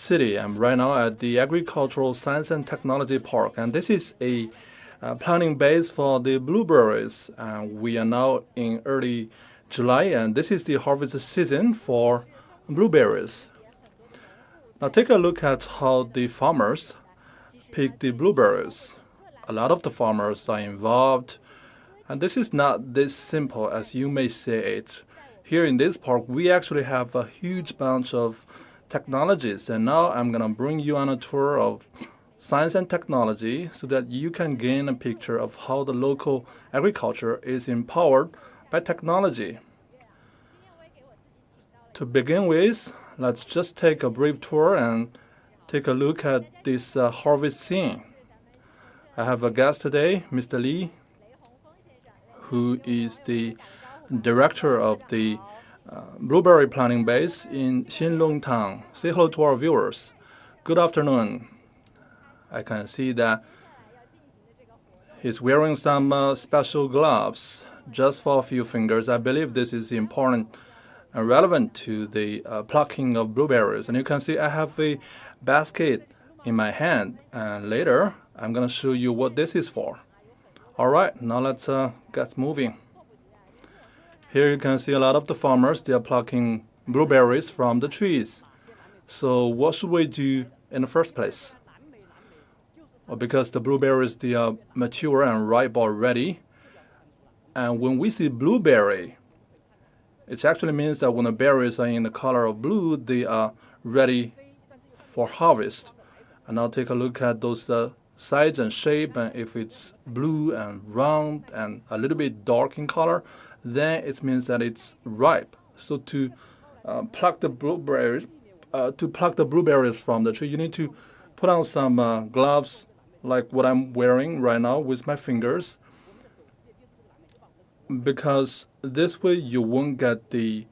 City. I'm right now at the Agricultural Science and Technology Park, and this is a planting base for the blueberries. We are now in early July, and this is the harvest season for blueberries. Now take a look at how the farmers pick the blueberries. A lot of the farmers are involved, and this is not this simple as you may say it. Here in this park, we actually have a huge bunch of technologies, and now I'm going to bring you on a tour of science and technology so that you can gain a picture of how the local agriculture is empowered by technology. To begin with, let's just take a brief tour and take a look at this harvest scene. I have a guest today, Mr. Li, who is the director of the blueberry planting base in Xinlongtang. Say hello to our viewers. Good afternoon. I can see that he's wearing some special gloves just for a few fingers. I believe this is important and relevant to the plucking of blueberries. And you can see I have a basket in my hand, and later I'm going to show you what this is for. All right, now let's get moving. Here you can see a lot of the farmers, they are plucking blueberries from the trees. So what should we do in the first place? Well, because the blueberries, they are mature and ripe already. And when we see blueberry, it actually means that when the berries are in the color of blue, they are ready for harvest. And now take a look at those size and shape, and if it's blue and round and a little bit dark in color, then it means that it's ripe. So to pluck the blueberries from the tree, you need to put on some gloves like what I'm wearing right now with my fingers, because this way you won't get the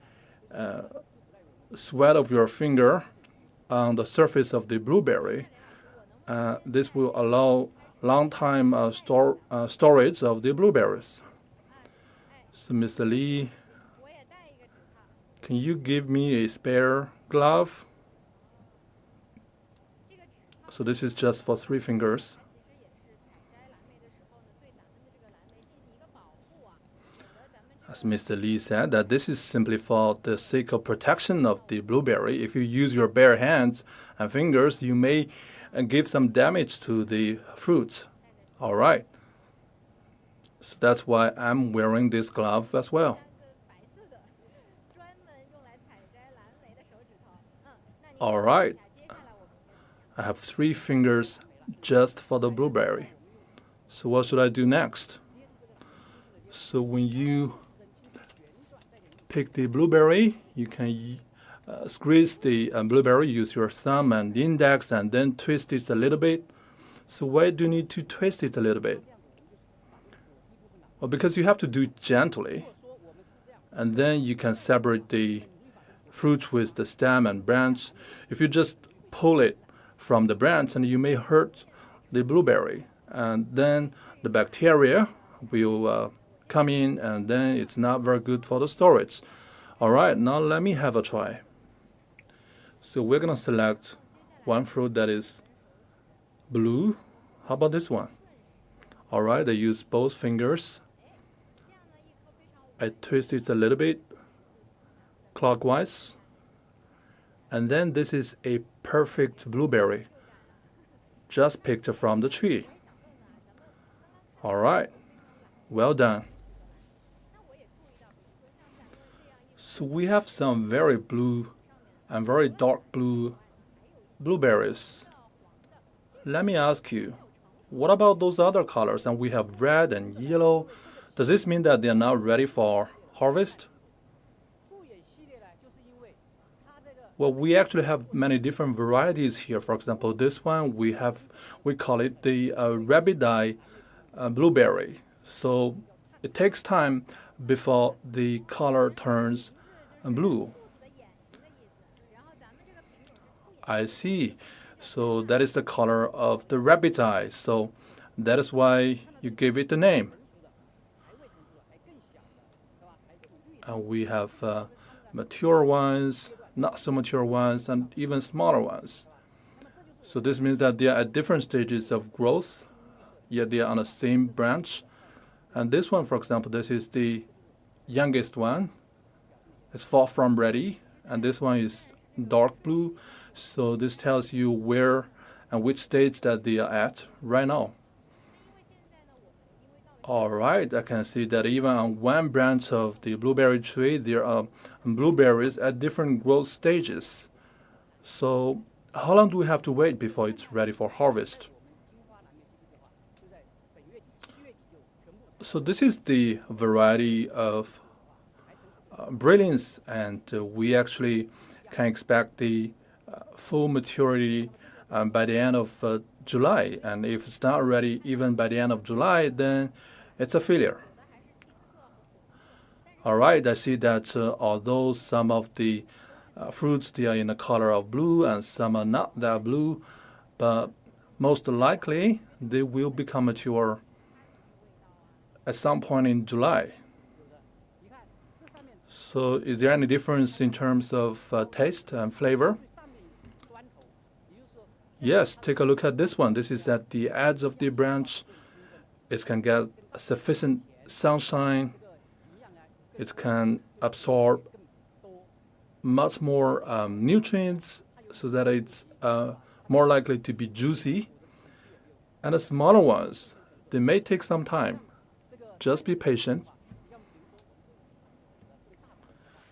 sweat of your finger on the surface of the blueberry. This will allow long time storage of the blueberries. So Mr. Li, can you give me a spare glove? So this is just for 3 fingers. As Mr. Li said, that this is simply for the sake of protection of the blueberry. If you use your bare hands and fingers, you may give some damage to the fruit. All right. So that's why I'm wearing this glove as well. All right. I have 3 fingers just for the blueberry. So what should I do next? So when you pick the blueberry, you can squeeze the blueberry, use your thumb and index, and then twist it a little bit. So why do you need to twist it a little bit? Well, because you have to do it gently, and then you can separate the fruit with the stem and branch. If you just pull it from the branch, and you may hurt the blueberry, and then the bacteria will come in, and then it's not very good for the storage. All right, now let me have a try. So we're going to select one fruit that is blue. How about this one? All right, I use both fingers. I twist it a little bit clockwise. And then this is a perfect blueberry, just picked from the tree. All right, well done. So we have some very blue and very dark blue blueberries. Let me ask you, what about those other colors? And we have red and yellow. Does this mean that they are now ready for harvest? Well, we actually have many different varieties here. For example, this one we call it the rabbit eye blueberry. So it takes time before the color turns blue. I see. So that is the color of the rabbit eye. So that is why you gave it the name. And we have mature ones, not so mature ones, and even smaller ones. So this means that they are at different stages of growth, yet they are on the same branch. And this one, for example, this is the youngest one. It's far from ready. And this one is dark blue. So this tells you where and which stage that they are at right now. All right, I can see that even on one branch of the blueberry tree, there are blueberries at different growth stages. So how long do we have to wait before it's ready for harvest? So this is the variety of brilliance, and we actually can expect the full maturity by the end of July. And if it's not ready even by the end of July, then it's a failure. All right, I see that although some of the fruits, they are in the color of blue and some are not that blue, but most likely they will become mature at some point in July. So is there any difference in terms of taste and flavor? Yes, take a look at this one. This is at the edge of the branch. It can get sufficient sunshine. It can absorb much more nutrients so that it's more likely to be juicy. And the smaller ones, they may take some time. Just be patient.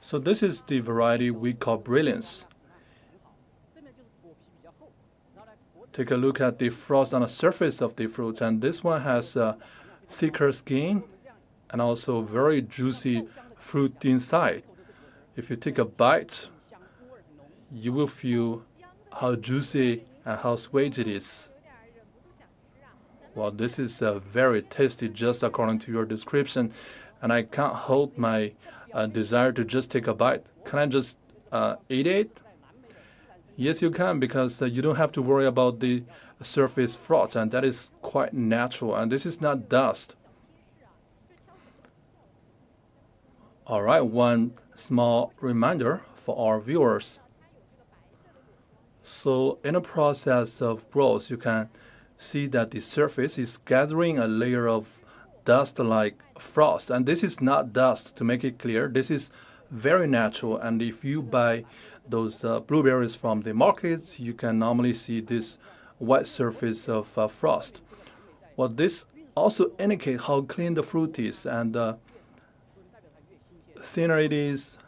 So this is the variety we call brilliance. Take a look at the frost on the surface of the fruit, and this one has a thicker skin and also very juicy fruit inside. If you take a bite, you will feel how juicy and how sweet it is. Well, this is very tasty, just according to your description, and I can't hold my desire to just take a bite. Can I just eat it? Yes, you can, because you don't have to worry about the surface frost, and that is quite natural, and this is not dust. All right, one small reminder for our viewers. So in the process of growth, you can see that the surface is gathering a layer of dust like frost, and this is not dust, to make it clear. This is very natural, and if you buy those blueberries from the markets, you can normally see this white surface of frost. Well, this also indicates how clean the fruit is, and the thinner it is,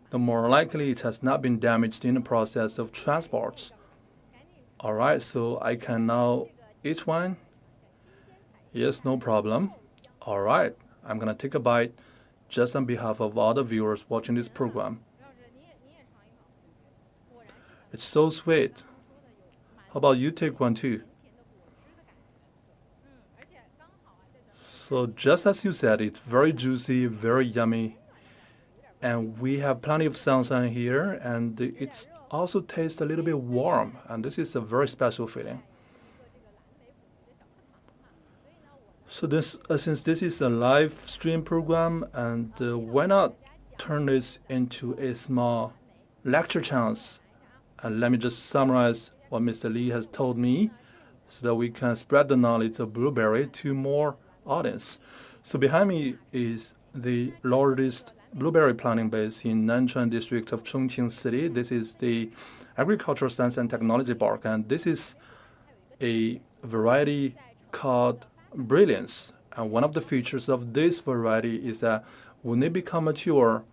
the more likely it has not been damaged in the process of transport. All right, so I can now eat one. Yes, no problem. All right, I'm gonna take a bite just on behalf of all the viewers watching this program. It's so sweet. How about you take one too? So just as you said, it's very juicy, very yummy. And we have plenty of sunshine here, and it also tastes a little bit warm. And this is a very special feeling. So since this is a live stream program, and why not turn this into a small lecture chance? And let me just summarize what Mr. Lee has told me so that we can spread the knowledge of blueberry to more audience. So behind me is the largest blueberry planting base in Nanchuan District of Chongqing City. This is the Agricultural Science and Technology Park, and this is a variety called Brilliance. And one of the features of this variety is that when they become mature,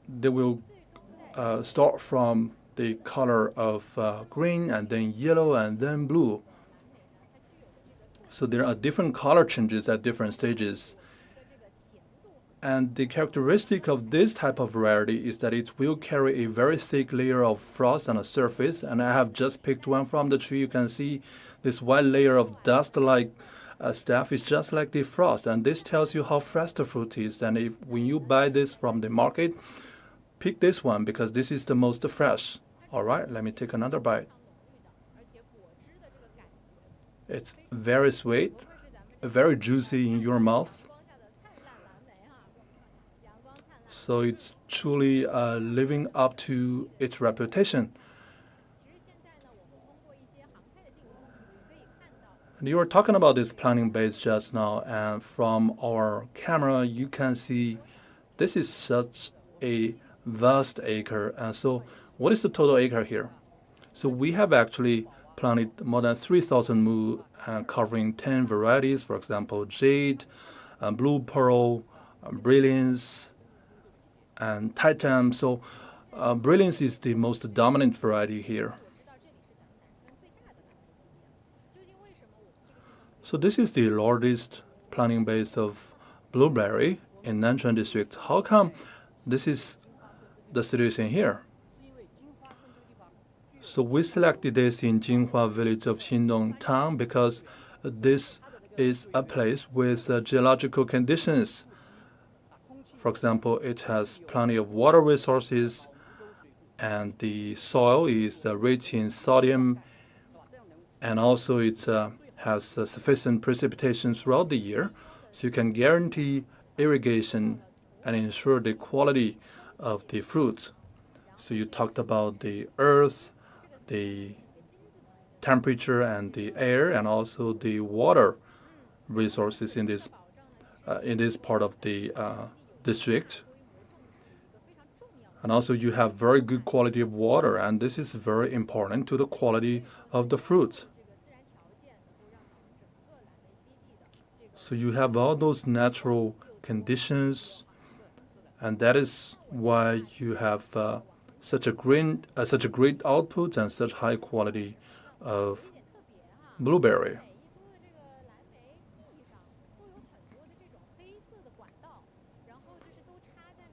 they will start from the color of green, and then yellow, and then blue. So there are different color changes at different stages. And the characteristic of this type of variety is that it will carry a very thick layer of frost on the surface. And I have just picked one from the tree. You can see this white layer of dust-like stuff is just like the frost. And this tells you how fresh the fruit is. And when you buy this from the market, pick this one because this is the most fresh. All right, let me take another bite. It's very sweet, very juicy in your mouth. So it's truly living up to its reputation. You were talking about this planting base just now, and from our camera, you can see this is such a vast acre. And so, what is the total acre here? So we have actually planted more than 3,000 mu, covering 10 varieties. For example, jade, blue pearl, brilliance, and titan. So brilliance is the most dominant variety here. So this is the largest planting base of blueberry in Nanchuan District. How come this is the situation here? So we selected this in Jinghua village of Xindong town because this is a place with geological conditions. For example, it has plenty of water resources and the soil is rich in sodium, and also it has sufficient precipitation throughout the year, so you can guarantee irrigation and ensure the quality of the fruit. So you talked about the earth, the temperature and the air, and also the water resources in this part of the district. And also you have very good quality of water, and this is very important to the quality of the fruit. So you have all those natural conditions, and that is why you have such a great output and such high quality of blueberry.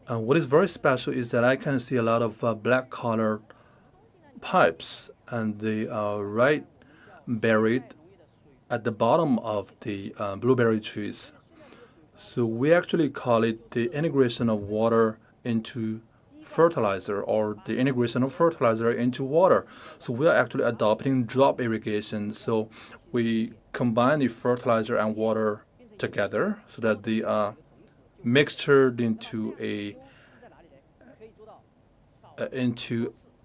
And what is very special is that I can see a lot of black colored pipes, and they are right buried at the bottom of the blueberry trees. So we actually call it the integration of water into fertilizer, or the integration of fertilizer into water. So we are actually adopting drop irrigation. So we combine the fertilizer and water together so that they are mixtured into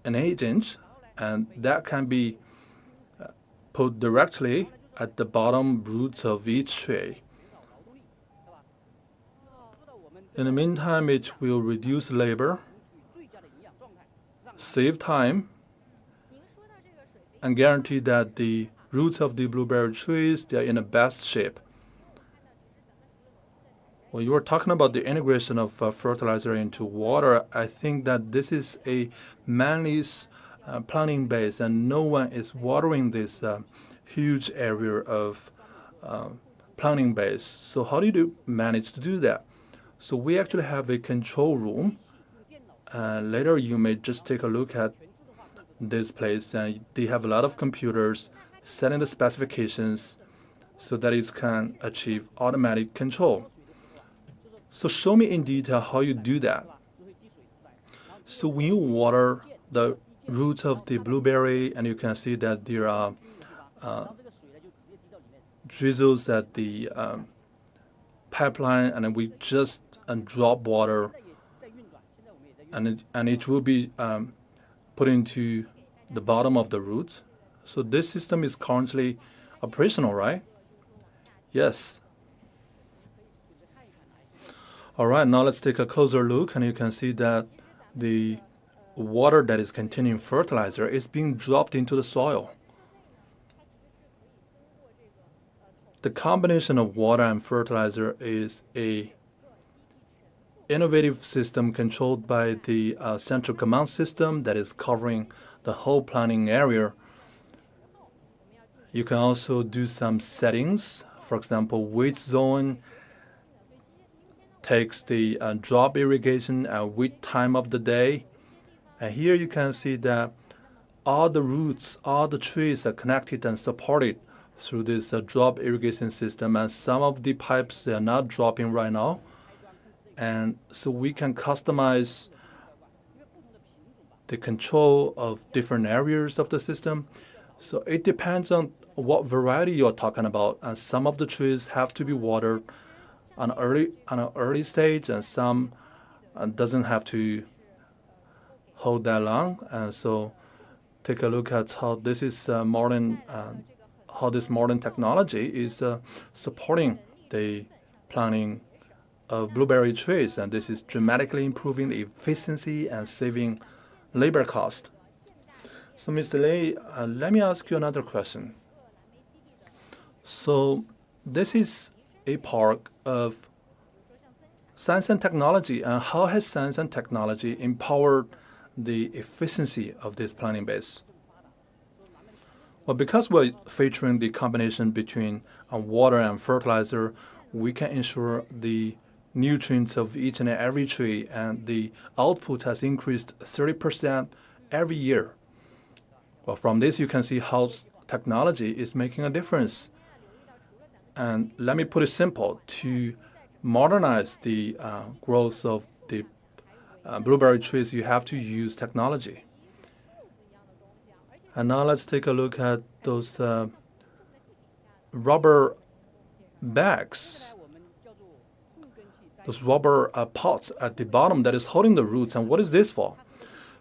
an agent, and that can be put directly at the bottom roots of each tree. In the meantime, it will reduce labor, save time, and guarantee that the roots of the blueberry trees, they are in the best shape. When you were talking about the integration of fertilizer into water, I think that this is a manly's planting base, and no one is watering this huge area of planting base. So how do you manage to do that? So we actually have a control room. Later you may just take a look at this place, and they have a lot of computers setting the specifications so that it can achieve automatic control. So show me in detail how you do that. So when you water the roots of the blueberry, and you can see that there are drizzles at the pipeline, and then we just drop water, and it will be put into the bottom of the roots. So this system is currently operational, right? Yes. All right, now let's take a closer look, and you can see that the water that is containing fertilizer is being dropped into the soil. The combination of water and fertilizer is a innovative system controlled by the central command system that is covering the whole planting area. You can also do some settings. For example, which zone takes the drop irrigation at which time of the day. And here you can see that all the roots, all the trees are connected and supported through this drop irrigation system, and some of the pipes, they are not dropping right now. And so we can customize the control of different areas of the system. So it depends on what variety you're talking about. And some of the trees have to be watered on an early stage, and some doesn't have to hold that long. And so take a look at how this is modern how this modern technology is supporting the planting of blueberry trees, and this is dramatically improving the efficiency and saving labor cost. So, Mr. Lei, let me ask you another question. So, this is a park of science and technology, and how has science and technology empowered the efficiency of this planting base? Well, because we're featuring the combination between water and fertilizer, we can ensure the nutrients of each and every tree, and the output has increased 30% every year. Well, from this, you can see how technology is making a difference. And let me put it simple, to modernize the growth of the blueberry trees, you have to use technology. And now let's take a look at those rubber bags, those rubber pots at the bottom that is holding the roots. And what is this for?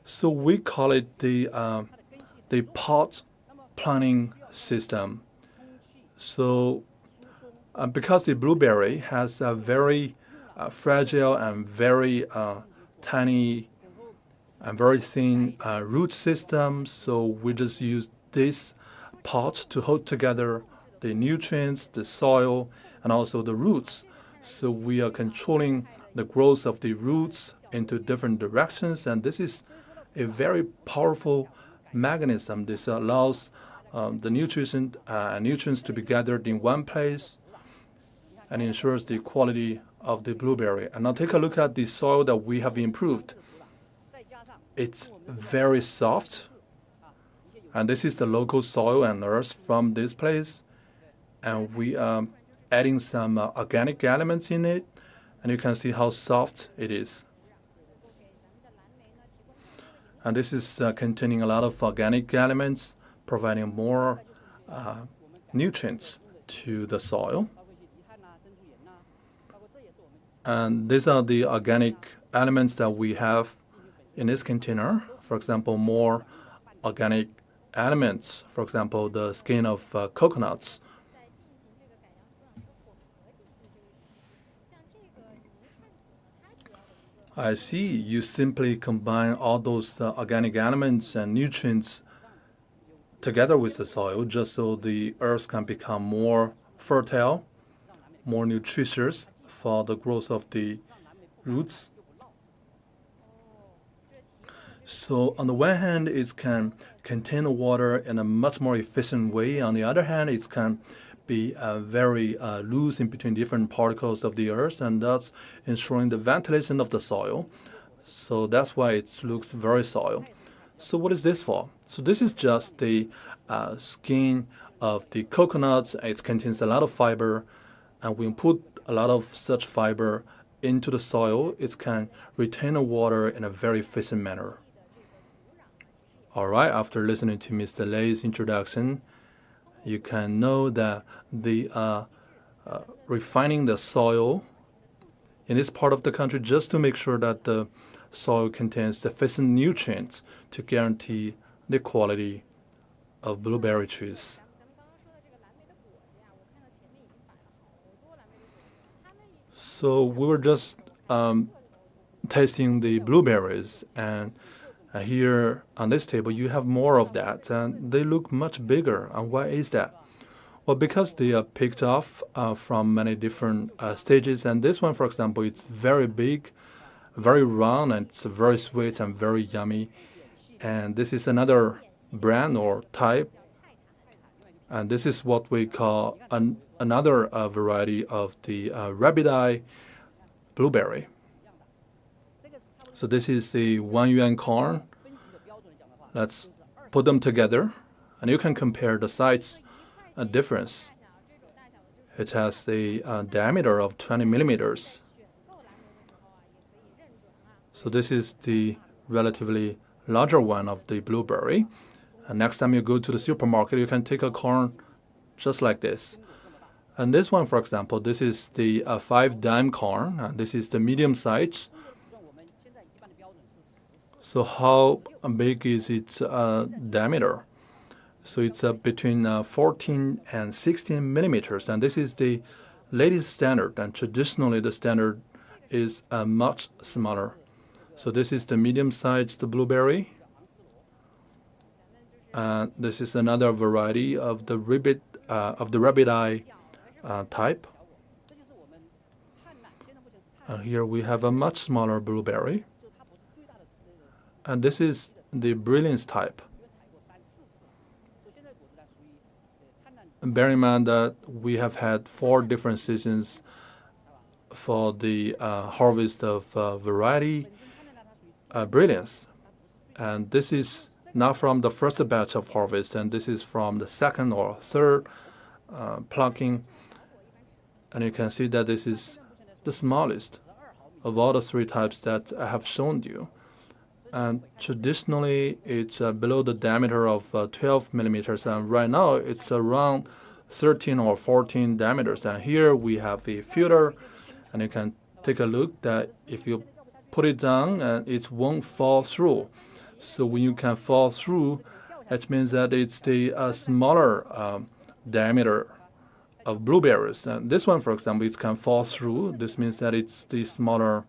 So we call it the pot planting system. So because the blueberry has a very fragile and very tiny and very thin root system, so we just use this pot to hold together the nutrients, the soil, and also the roots. So we are controlling the growth of the roots into different directions, and this is a very powerful mechanism. This allows the nutrients to be gathered in one place and ensures the quality of the blueberry. And now take a look at the soil that we have improved. It's very soft, and this is the local soil and earth from this place. And we are adding some organic elements in it, and you can see how soft it is. And this is containing a lot of organic elements, providing more nutrients to the soil. And these are the organic elements that we have in this container. For example, more organic elements, for example, the skin of coconuts. I see you simply combine all those organic elements and nutrients together with the soil just so the earth can become more fertile, more nutritious for the growth of the roots. So on the one hand, it can contain water in a much more efficient way. On the other hand, it can be very loose in between different particles of the earth, and thus ensuring the ventilation of the soil. So that's why it looks very soil. So what is this for? So this is just the skin of the coconuts. It contains a lot of fiber, and when we put a lot of such fiber into the soil, it can retain the water in a very efficient manner. All right, after listening to Mr. Lei's introduction, you can know that the refining the soil in this part of the country just to make sure that the soil contains sufficient nutrients to guarantee the quality of blueberry trees. So we were just tasting the blueberries, and here on this table you have more of that, and they look much bigger. And why is that? Well, because they are picked off from many different stages, and this one, for example, it's very big, very round, and it's very sweet and very yummy. And this is another brand or type, and this is what we call another variety of the rabbit eye blueberry. So this is the 1 yuan corn. Let's put them together, and you can compare the size difference. It has a diameter of 20 millimeters. So this is the relatively larger one of the blueberry. And next time you go to the supermarket, you can take a corn just like this. And this one, for example, this is the 5 dime corn, and this is the medium size. So how big is its diameter? So it's between 14 and 16 millimeters, and this is the latest standard, and traditionally the standard is much smaller. So this is the medium-sized blueberry. This is another variety of the rabbit eye type. Here we have a much smaller blueberry. And this is the brilliance type. And bear in mind that we have had 4 different seasons for the harvest of variety brilliance. And this is not from the first batch of harvest, and this is from the second or third plucking. And you can see that this is the smallest of all the 3 types that I have shown you. And traditionally, it's below the diameter of 12 millimeters, and right now it's around 13 or 14 diameters. And here we have a filter, and you can take a look that if you put it down, and it won't fall through. So when you can fall through, it means that it's the smaller diameter of blueberries. And this one, for example, it can fall through. This means that it's the smaller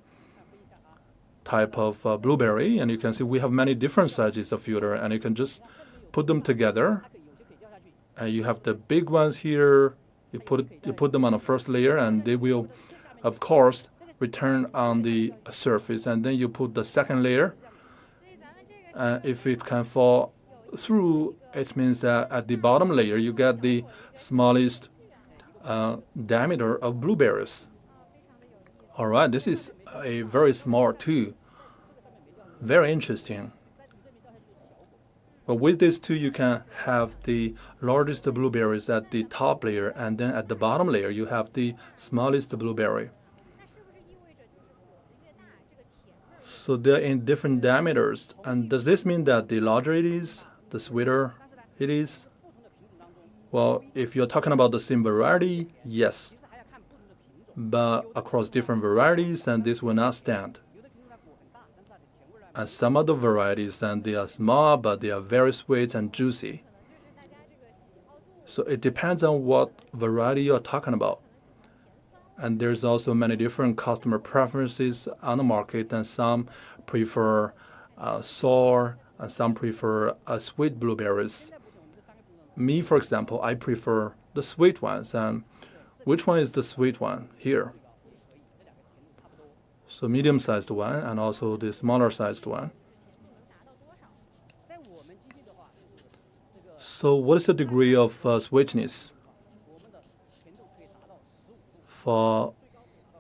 type of blueberry, and you can see we have many different sizes of filter, and you can just put them together. And you have the big ones here. You put them on the first layer, and they will, of course, return on the surface. And then you put the second layer. If it can fall through, it means that at the bottom layer you get the smallest diameter of blueberries. All right, this is a very small too. Very interesting. But with this too, you can have the largest blueberries at the top layer, and then at the bottom layer you have the smallest blueberry. So they're in different diameters. And does this mean that the larger it is, the sweeter it is? Well, if you're talking about the same variety, yes. But across different varieties, then this will not stand. And some of the varieties, then they are small, but they are very sweet and juicy. So it depends on what variety you're talking about. And there's also many different customer preferences on the market, and some prefer sour, and some prefer sweet blueberries. Me, for example, I prefer the sweet ones. And which one is the sweet one? Here. So medium-sized one, and also the smaller-sized one. So what is the degree of sweetness? For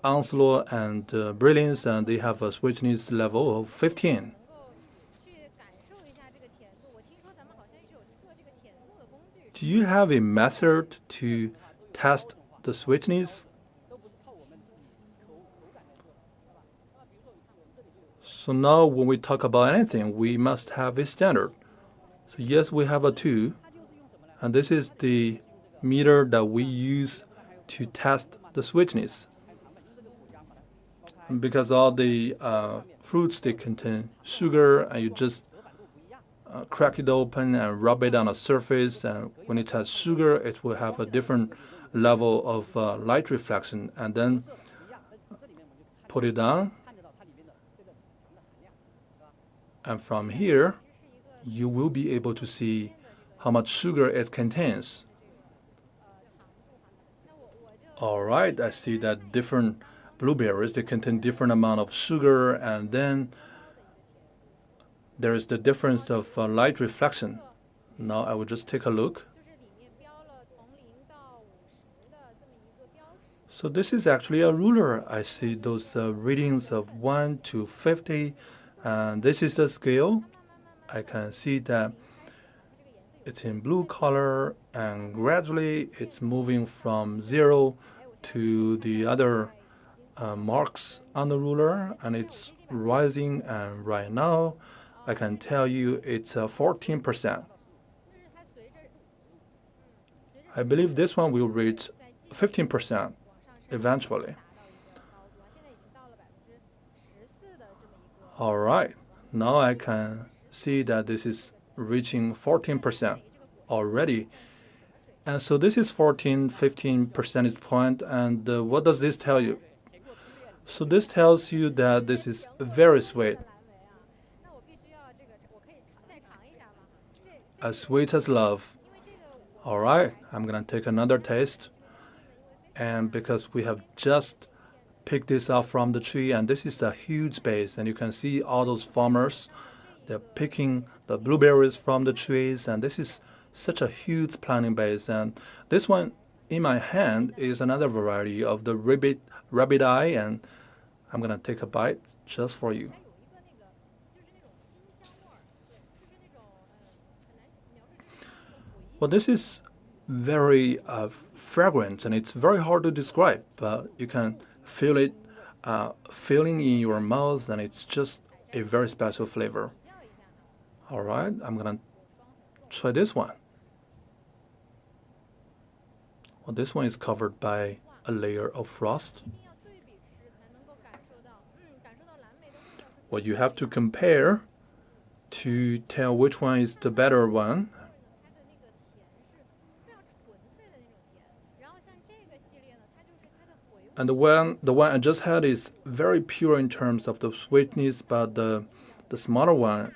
Onslow and Brilliance, and they have a sweetness level of 15. Do you have a method to test the sweetness? So now when we talk about anything, we must have a standard. So yes, we have a 2, and this is the meter that we use to test the sweetness. And because all the fruits, they contain sugar, and you just crack it open and rub it on the surface, and when it has sugar, it will have a different level of light reflection, and then put it down. And from here, you will be able to see how much sugar it contains. All right, I see that different blueberries, they contain different amount of sugar, and then there is the difference of light reflection. Now I will just take a look. So this is actually a ruler. I see those readings of 1 to 50, and this is the scale. I can see that it's in blue color, and gradually it's moving from 0 to the other marks on the ruler, and it's rising, and right now I can tell you it's 14%. I believe this one will reach 15% eventually. All right, now I can see that this is reaching 14%. already. And so this is 14, 15 percentage point. And what does this tell you? So this tells you that this is very sweet. As sweet as love. All right, I'm gonna take another taste. And because we have just picked this up from the tree, and this is a huge space, and you can see all those farmers, they're picking the blueberries from the trees, and this is such a huge planting base. And this one in my hand is another variety of the rabbit eye, and I'm gonna take a bite just for you. Well, this is very fragrant, and it's very hard to describe, but you can feel it filling in your mouth, and it's just a very special flavor. All right, I'm gonna try this one. Well, this one is covered by a layer of frost. Well, you have to compare to tell which one is the better one. And the one I just had is very pure in terms of the sweetness, but the smaller one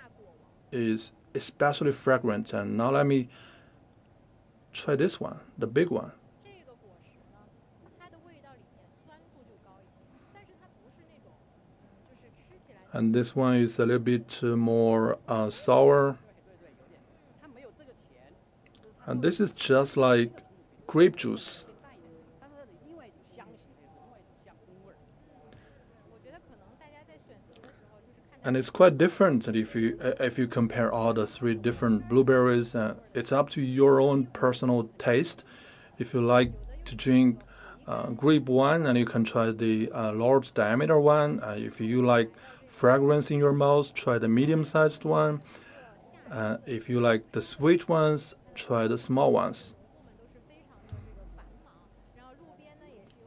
is especially fragrant. And now let me try this one, the big one. And this one is a little bit more sour. And this is just like grape juice. And it's quite different if you compare all the three different blueberries. It's up to your own personal taste. If you like to drink grape one, and you can try the large diameter one. If you like fragrance in your mouth, try the medium-sized one. If you like the sweet ones, try the small ones.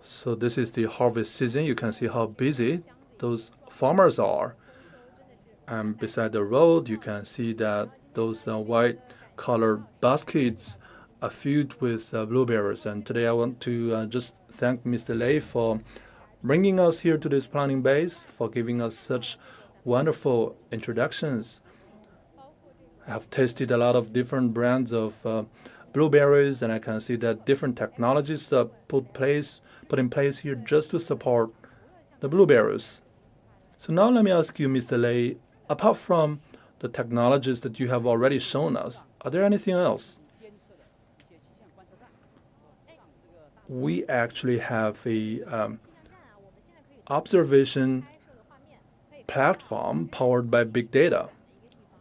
So this is the harvest season. You can see how busy those farmers are. And beside the road, you can see that those white colored baskets are filled with blueberries. And today I want to just thank Mr. Lei for bringing us here to this planting base, for giving us such wonderful introductions. I have tasted a lot of different brands of blueberries, and I can see that different technologies are put in place here just to support the blueberries. So now let me ask you, Mr. Lei, apart from the technologies that you have already shown us, are there anything else? We actually have a observation platform powered by big data.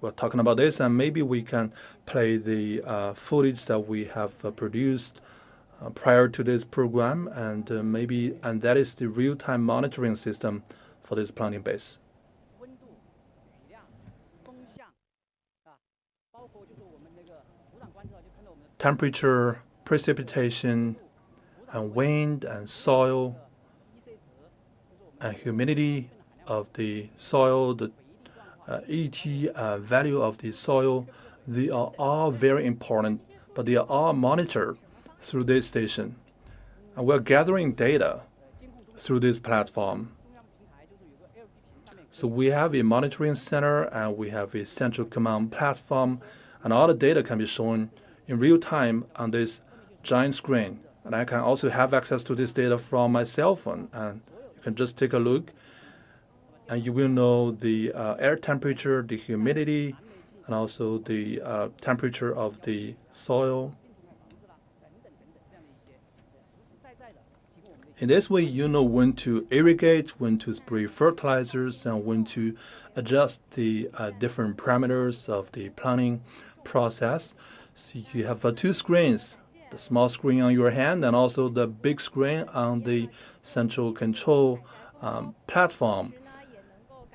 We're talking about this, and maybe we can play the footage that we have produced prior to this program, and that is the real-time monitoring system for this planting base. Temperature, precipitation, and wind and soil and humidity of the soil, the ET value of the soil, they are all very important, but they are all monitored through this station. And we're gathering data through this platform. So we have a monitoring center, and we have a central command platform, and all the data can be shown in real time on this giant screen. And I can also have access to this data from my cell phone, and you can just take a look, and you will know the air temperature, the humidity, and also the temperature of the soil. In this way, you know when to irrigate, when to spray fertilizers, and when to adjust the different parameters of the planting process. So you have two screens, the small screen on your hand and also the big screen on the central control platform.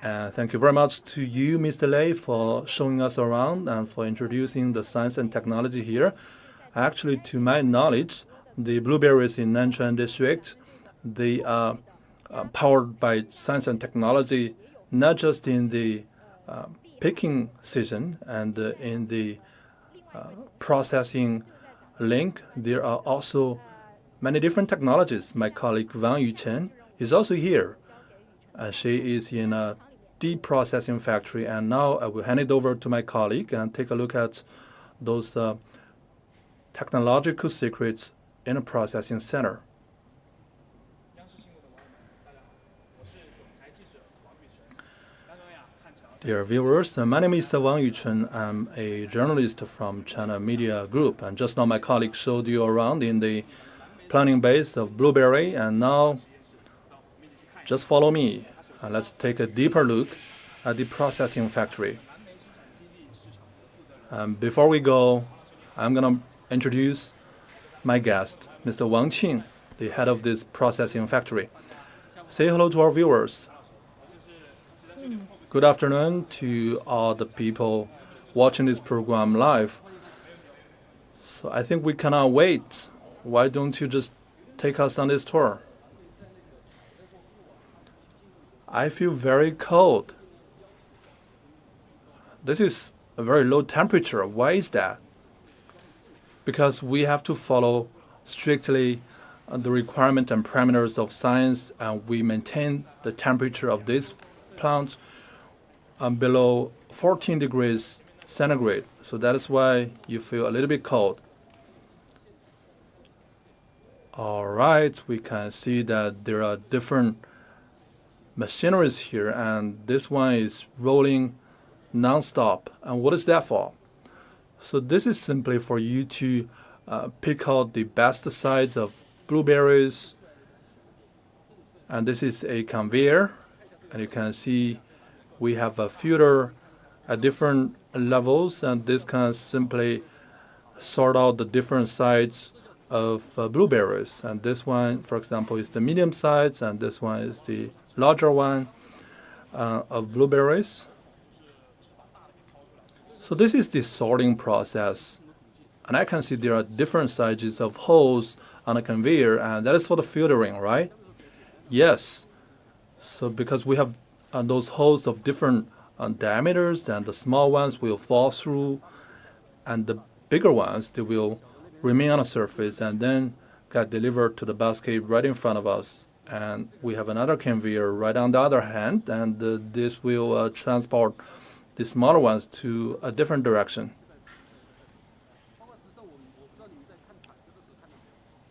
And thank you very much to you, Mr. Lei, for showing us around and for introducing the science and technology here. Actually, to my knowledge, the blueberries in Nanchuan District, they are powered by science and technology, not just in the picking season and in the processing link, there are also many different technologies. My colleague Wang Yuchen is also here. She is in a deep processing factory, and now I will hand it over to my colleague and take a look at those technological secrets in a processing center. Dear viewers, my name is Wang Yuchen. I'm a journalist from China Media Group, and just now my colleague showed you around in the planting base of Blueberry, and now just follow me and let's take a deeper look at the processing factory. Before we go, I'm going to introduce my guest, Mr. Wang Qing, the head of this processing factory. Say hello to our viewers. Good afternoon to all the people watching this program live. So I think we cannot wait. Why don't you just take us on this tour? I feel very cold. This is a very low temperature. Why is that? Because we have to follow strictly the requirement and parameters of science, and we maintain the temperature of this plant below 14 degrees centigrade. So that is why you feel a little bit cold. All right, we can see that there are different machineries here, and this one is rolling non-stop. And what is that for? So this is simply for you to pick out the best sides of blueberries. And this is a conveyor, and you can see we have a filter at different levels, and this can simply sort out the different sides of blueberries. And this one, for example, is the medium size, and this one is the larger one of blueberries. So this is the sorting process, and I can see there are different sizes of holes on a conveyor, and that is for the filtering, right? Yes. So because we have those holes of different diameters, and the small ones will fall through, and the bigger ones, they will remain on the surface and then get delivered to the basket right in front of us. And we have another conveyor right on the other hand, and this will transport the smaller ones to a different direction.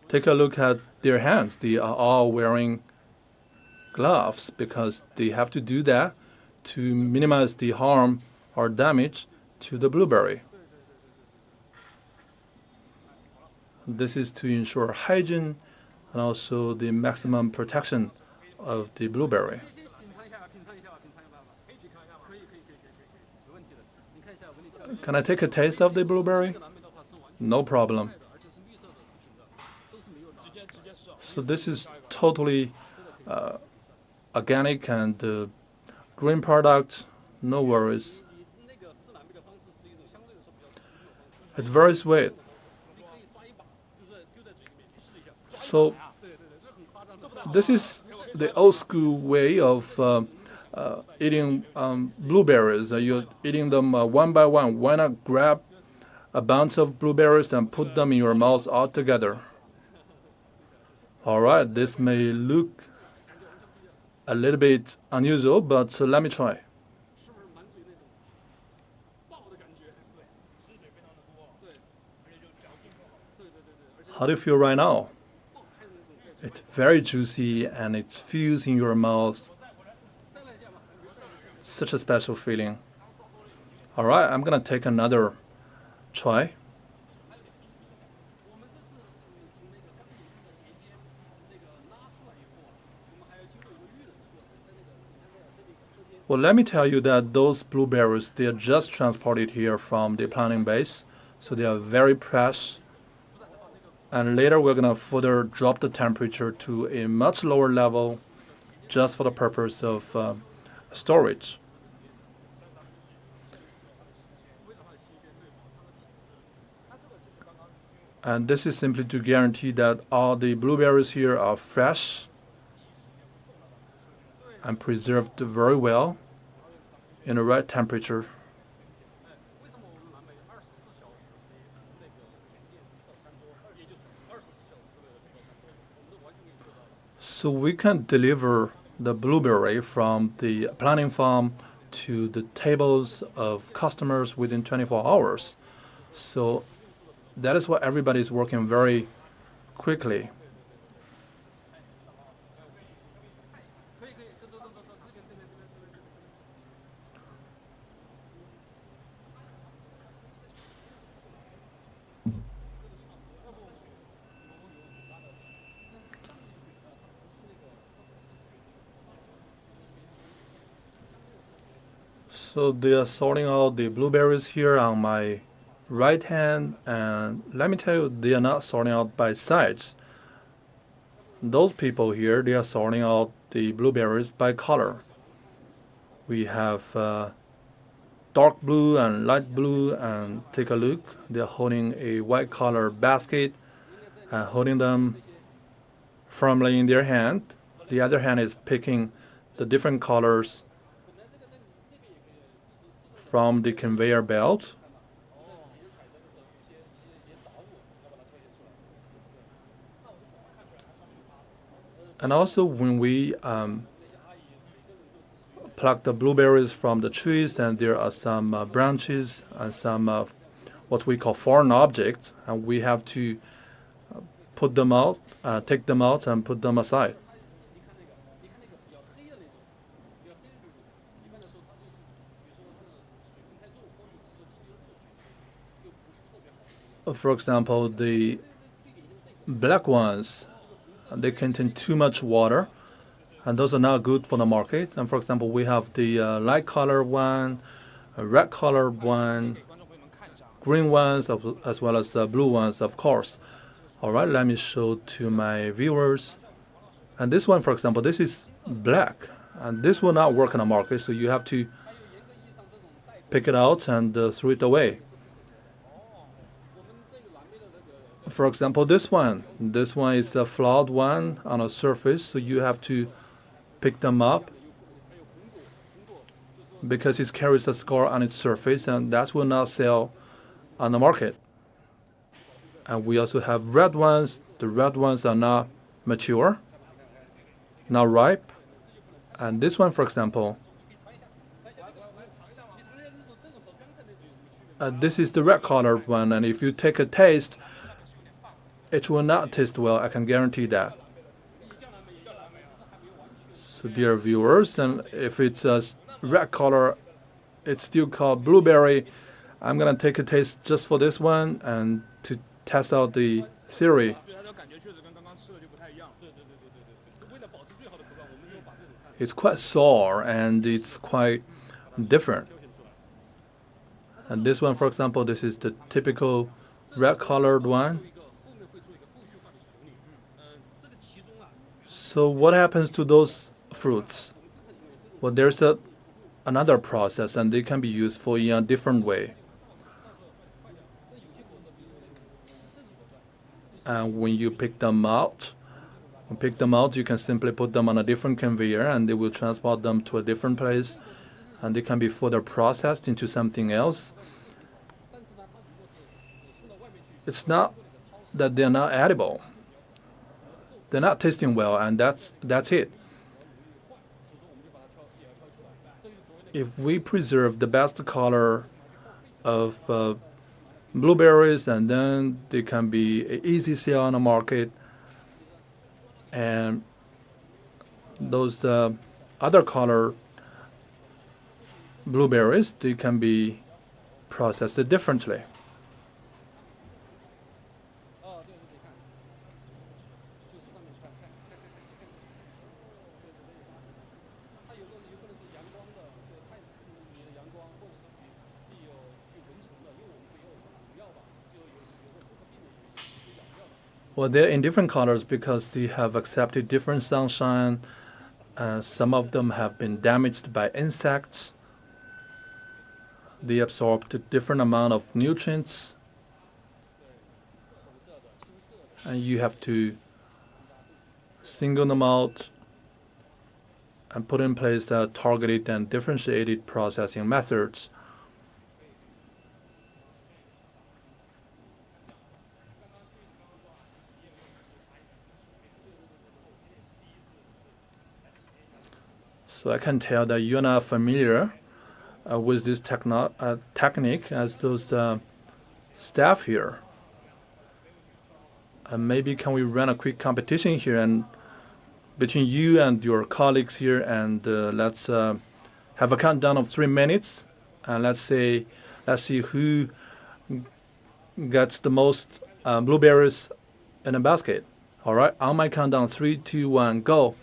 Take a look at their hands. They are all wearing gloves because they have to do that to minimize the harm or damage to the blueberry. This is to ensure hygiene and also the maximum protection of the blueberry. Can I take a taste of the blueberry? No problem. So this is totally organic and green product, no worries. It's very sweet. So this is the old school way of eating blueberries. You're eating them one by one. Why not grab a bunch of blueberries and put them in your mouth all together? All right, this may look a little bit unusual, but let me try. How do you feel right now? It's very juicy and it feels in your mouth. Such a special feeling. All right, I'm gonna take another try. Well, let me tell you that those blueberries, they are just transported here from the planting base, so they are very fresh. And later we're gonna further drop the temperature to a much lower level just for the purpose of storage. And this is simply to guarantee that all the blueberries here are fresh and preserved very well in the right temperature. So we can deliver the blueberry from the planting farm to the tables of customers within 24 hours. So that is why everybody is working very quickly. So they are sorting out the blueberries here on my right hand, and let me tell you, they are not sorting out by size. Those people here, they are sorting out the blueberries by color. We have dark blue and light blue, and take a look. They're holding a white color basket and holding them firmly in their hand. The other hand is picking the different colors from the conveyor belt. And also when we pluck the blueberries from the trees, and there are some branches and some what we call foreign objects, and we have to put them out, take them out and put them aside. For example, the black ones, they contain too much water, and those are not good for the market. And for example, we have the light color one, a red color one, green ones, as well as the blue ones, of course. All right, let me show to my viewers. And this one, for example, this is black, and this will not work in the market, so you have to pick it out and throw it away. For example, this one is a flawed one on a surface, so you have to pick them up because it carries a scar on its surface, and that will not sell on the market. And we also have red ones. The red ones are not mature, not ripe. And this one, for example, this is the red colored one, and if you take a taste, it will not taste well, I can guarantee that. So dear viewers, and if it's a red color, it's still called blueberry. I'm gonna take a taste just for this one and to test out the theory. It's quite sour and it's quite different. And this one, for example, this is the typical red colored one. So what happens to those fruits? Well, there's another process, and they can be useful in a different way. And when you pick them out, you can simply put them on a different conveyor, and they will transport them to a different place, and they can be further processed into something else. It's not that they're not edible. They're not tasting well, and that's it. If we preserve the best color of blueberries, and then they can be an easy sale on the market, and those other color blueberries, they can be processed differently. Well, they're in different colors because they have accepted different sunshine. Some of them have been damaged by insects. They absorbed a different amount of nutrients. And you have to single them out and put in place targeted and differentiated processing methods. So I can tell that you're not familiar with this technique as those staff here. And maybe can we run a quick competition here and between you and your colleagues here, and let's have a countdown of 3 minutes, and let's see who gets the most blueberries in a basket. All right, on my countdown, 3, 2, 1, go.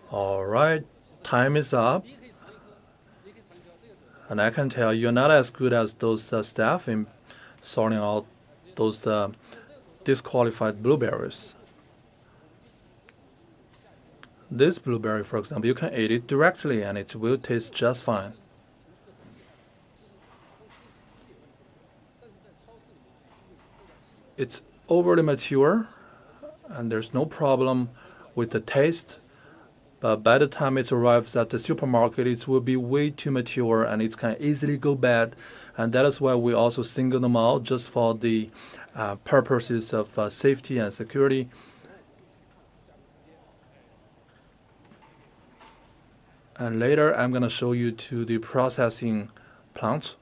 All right, time is up. And I can tell you're not as good as those staff in sorting out those disqualified blueberries. This blueberry, for example, you can eat it directly and it will taste just fine. It's overly mature and there's no problem with the taste. But by the time it arrives at the supermarket, it will be way too mature and it can easily go bad. And that is why we also single them out just for the purposes of safety and security. And later, I'm going to show you to the processing plant.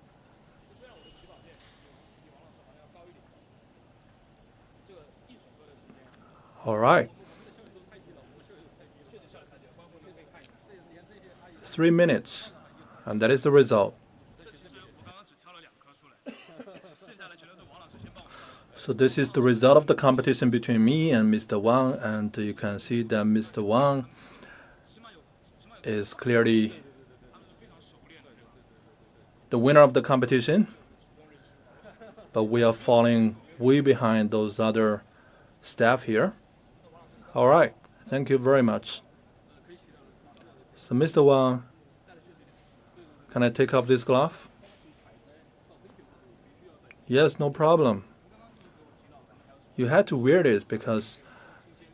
All right. 3 minutes, and that is the result. So this is the result of the competition between me and Mr. Wang, and you can see that Mr. Wang is clearly the winner of the competition, but we are falling way behind those other staff here. All right, thank you very much. So Mr. Wang, can I take off this glove? Yes, no problem. You had to wear this because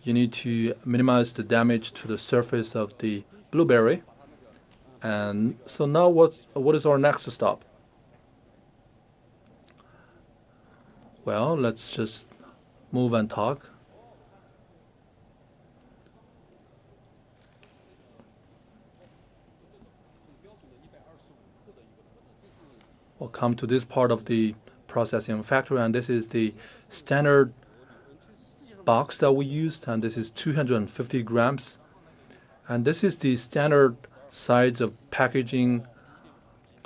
you need to minimize the damage to the surface of the blueberry. And so now what is our next stop? Well, let's just move and talk. We'll come to this part of the processing factory, and this is the standard box that we used, and this is 250 grams. And this is the standard size of packaging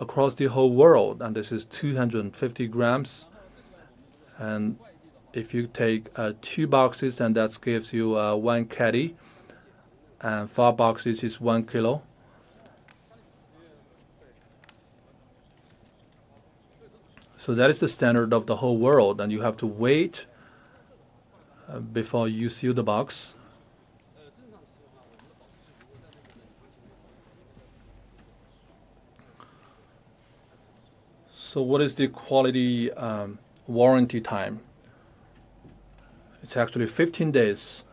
across the whole world, and this is 250 grams. And if you take 2 boxes, and that gives you 1 caddy, and 5 boxes is 1 kilo. So that is the standard of the whole world, and you have to wait before you seal the box. So what is the quality warranty time? It's actually 15 days.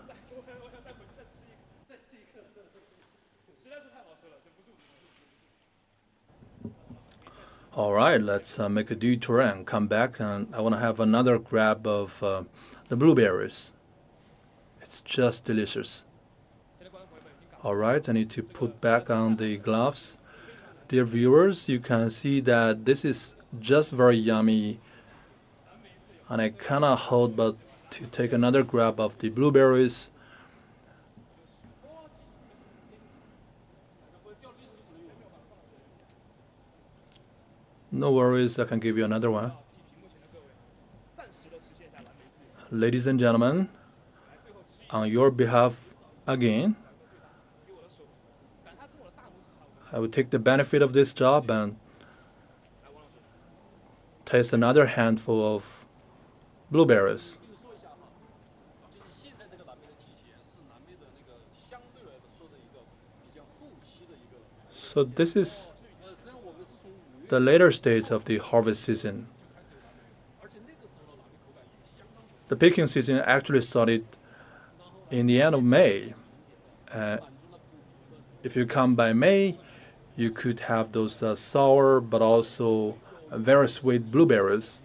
All right, let's make a detour and come back, and I want to have another grab of the blueberries. It's just delicious. All right, I need to put back on the gloves. Dear viewers, you can see that this is just very yummy, and I cannot hold but to take another grab of the blueberries. No worries, I can give you another one. Ladies and gentlemen, on your behalf again, I will take the benefit of this job and taste another handful of blueberries. So this is the later stage of the harvest season. The picking season actually started in the end of May. If you come by May, you could have those sour but also very sweet blueberries.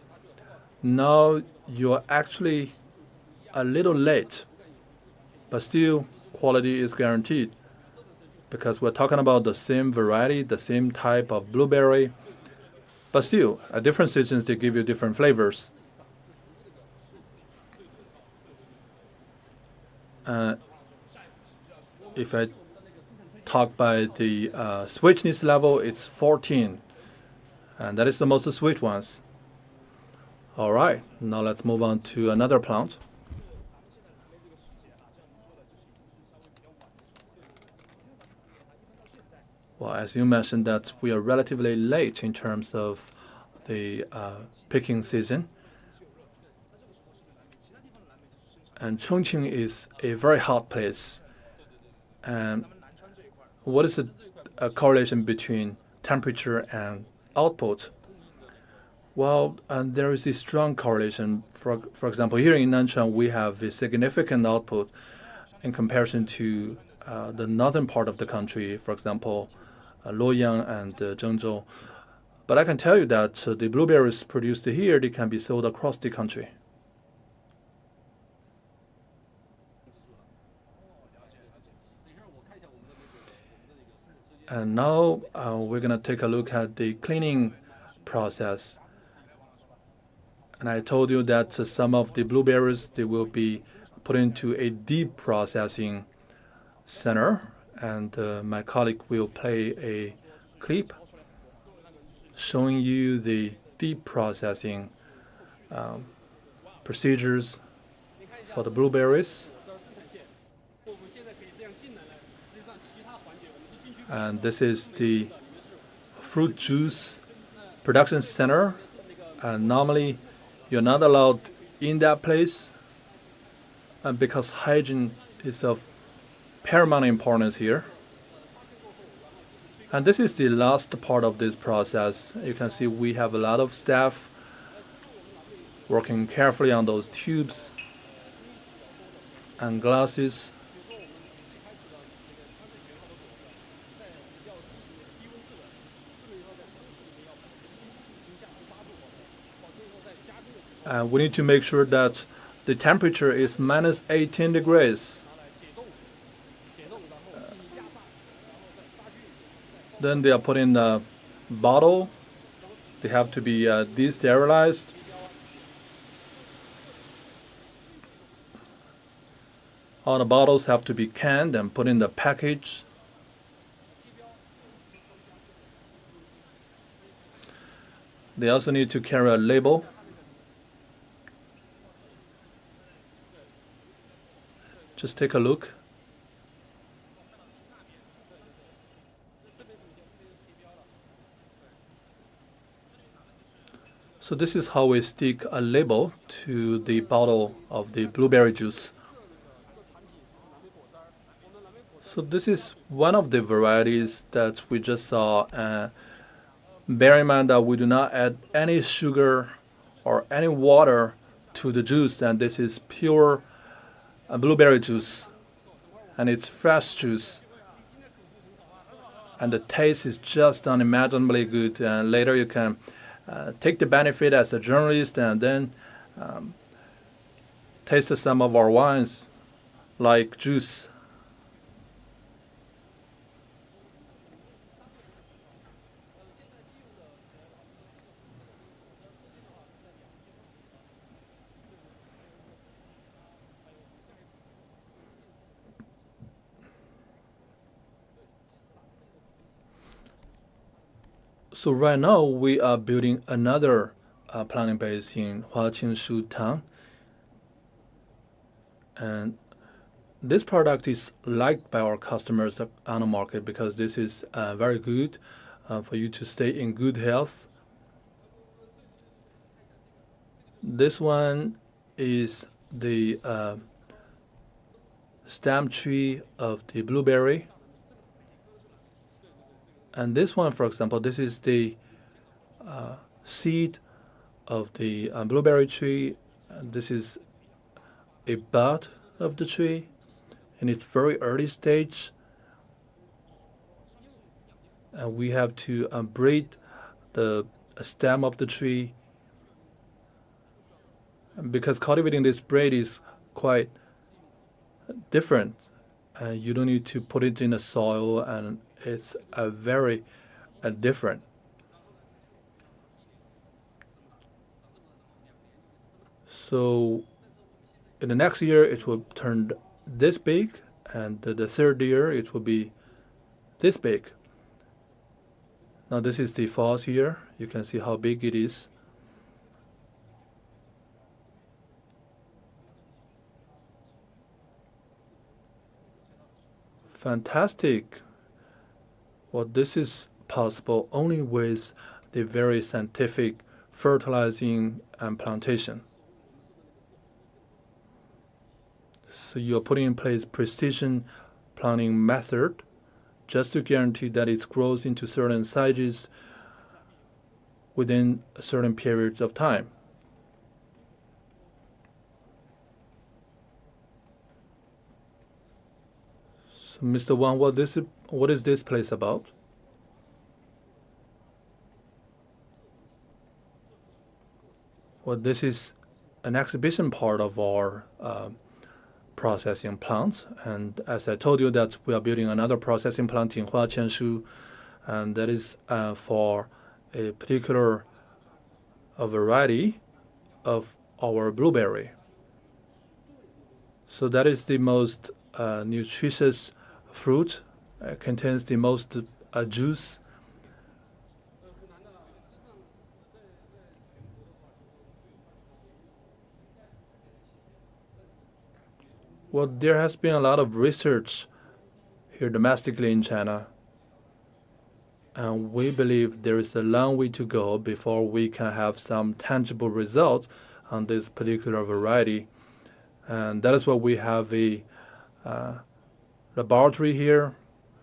Now you're actually a little late, but still quality is guaranteed because we're talking about the same variety, the same type of blueberry, but still at different seasons they give you different flavors. If I talk by the sweetness level, it's 14, and that is the most sweet ones. All right, now let's move on to another plant. Well, as you mentioned that we are relatively late in terms of the picking season. And Chongqing is a very hot place. And what is a correlation between temperature and output? Well, there is a strong correlation. For example, here in Nanchuan, we have a significant output in comparison to the northern part of the country, for example, Luoyang and Zhengzhou. But I can tell you that the blueberries produced here, they can be sold across the country. And now we're going to take a look at the cleaning process. And I told you that some of the blueberries, they will be put into a deep processing center. And my colleague will play a clip showing you the deep processing procedures for the blueberries. And this is the fruit juice production center. And normally you're not allowed in that place because hygiene is of paramount importance here. And this is the last part of this process. You can see we have a lot of staff working carefully on those tubes and glasses. We need to make sure that the temperature is minus 18 degrees. Then they are put in the bottle. They have to be de-sterilized. All the bottles have to be canned and put in the package. They also need to carry a label. Just take a look. So this is how we stick a label to the bottle of the blueberry juice. So this is one of the varieties that we just saw. Bear in mind that we do not add any sugar or any water to the juice, and this is pure blueberry juice, and it's fresh juice. and the taste is just unimaginably good. And later you can take the benefit as a journalist and then taste some of our wines like juice. So right now we are building another planting base in Huaqingshu town, and this product is liked by our customers on the market because this is very good for you to stay in good health. This one is the stem tree of the blueberry. And this one, for example, this is the seed of the blueberry tree. And this is a bud of the tree in its very early stage. And we have to braid the stem of the tree. And because cultivating this braid is quite different, you don't need to put it in the soil, and it's a very different. So in the next year it will turn this big, and the third year it will be this big. Now this is the fourth year. You can see how big it is. Fantastic. Well, this is possible only with the very scientific fertilizing and plantation. So you're putting in place precision planting method just to guarantee that it grows into certain sizes within certain periods of time. So Mr. Wang, what is this place about? Well, this is an exhibition part of our processing plant, and as I told you that we are building another processing plant in Huaqianshu, and that is for a particular variety of our blueberry. So that is the most nutritious fruit, contains the most juice. Well, there has been a lot of research here domestically in China, and we believe there is a long way to go before we can have some tangible results on this particular variety. And that is why we have a laboratory here.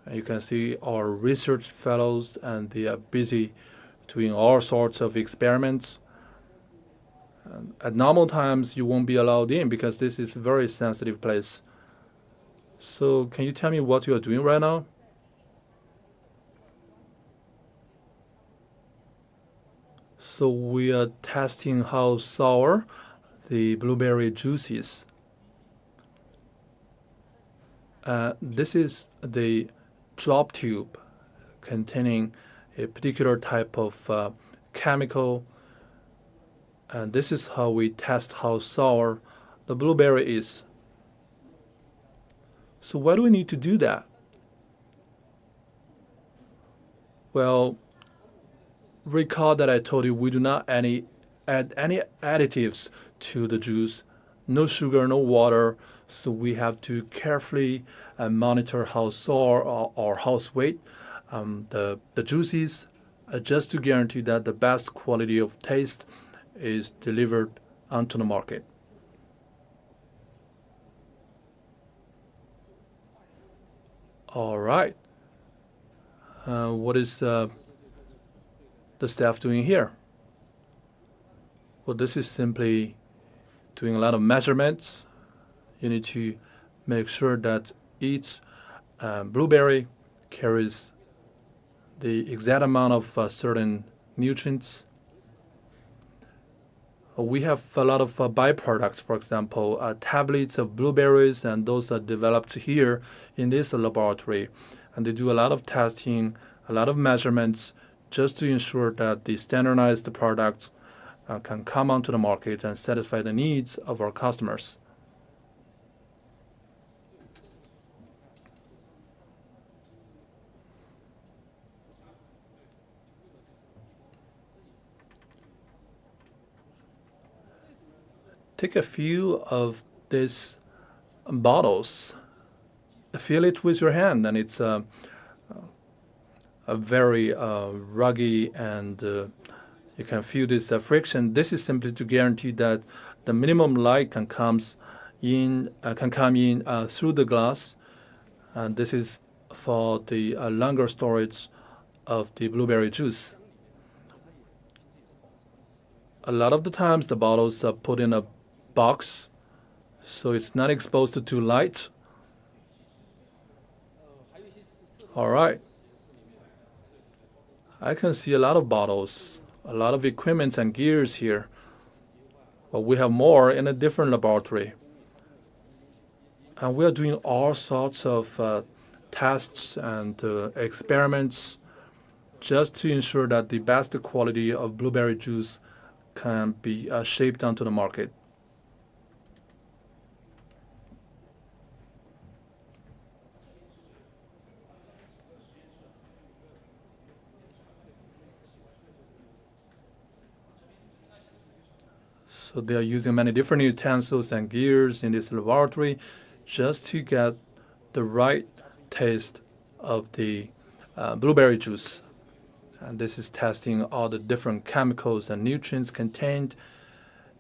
And you can see our research fellows, and they are busy doing all sorts of experiments. At normal times, you won't be allowed in because this is a very sensitive place. So can you tell me what you are doing right now? So we are testing how sour the blueberry juice is. This is the drop tube containing a particular type of chemical, and this is how we test how sour the blueberry is. So why do we need to do that? Well, recall that I told you we do not add any additives to the juice, no sugar, no water. So we have to carefully monitor how sour or how sweet the juice is, just to guarantee that the best quality of taste is delivered onto the market. All right. What is the staff doing here? Well, this is simply doing a lot of measurements. You need to make sure that each blueberry carries the exact amount of certain nutrients. We have a lot of byproducts, for example, tablets of blueberries, and those are developed here in this laboratory. And they do a lot of testing, a lot of measurements, just to ensure that the standardized products can come onto the market and satisfy the needs of our customers. Take a few of these bottles, feel it with your hand, and it's a very ruggy, and you can feel this friction. This is simply to guarantee that the minimum light can come in through the glass, and this is for the longer storage of the blueberry juice. A lot of the times the bottles are put in a box, so it's not exposed to light. All right. I can see a lot of bottles, a lot of equipment and gears here, but we have more in a different laboratory. And we are doing all sorts of tests and experiments just to ensure that the best quality of blueberry juice can be shaped onto the market. So they are using many different utensils and gears in this laboratory just to get the right taste of the blueberry juice. And this is testing all the different chemicals and nutrients contained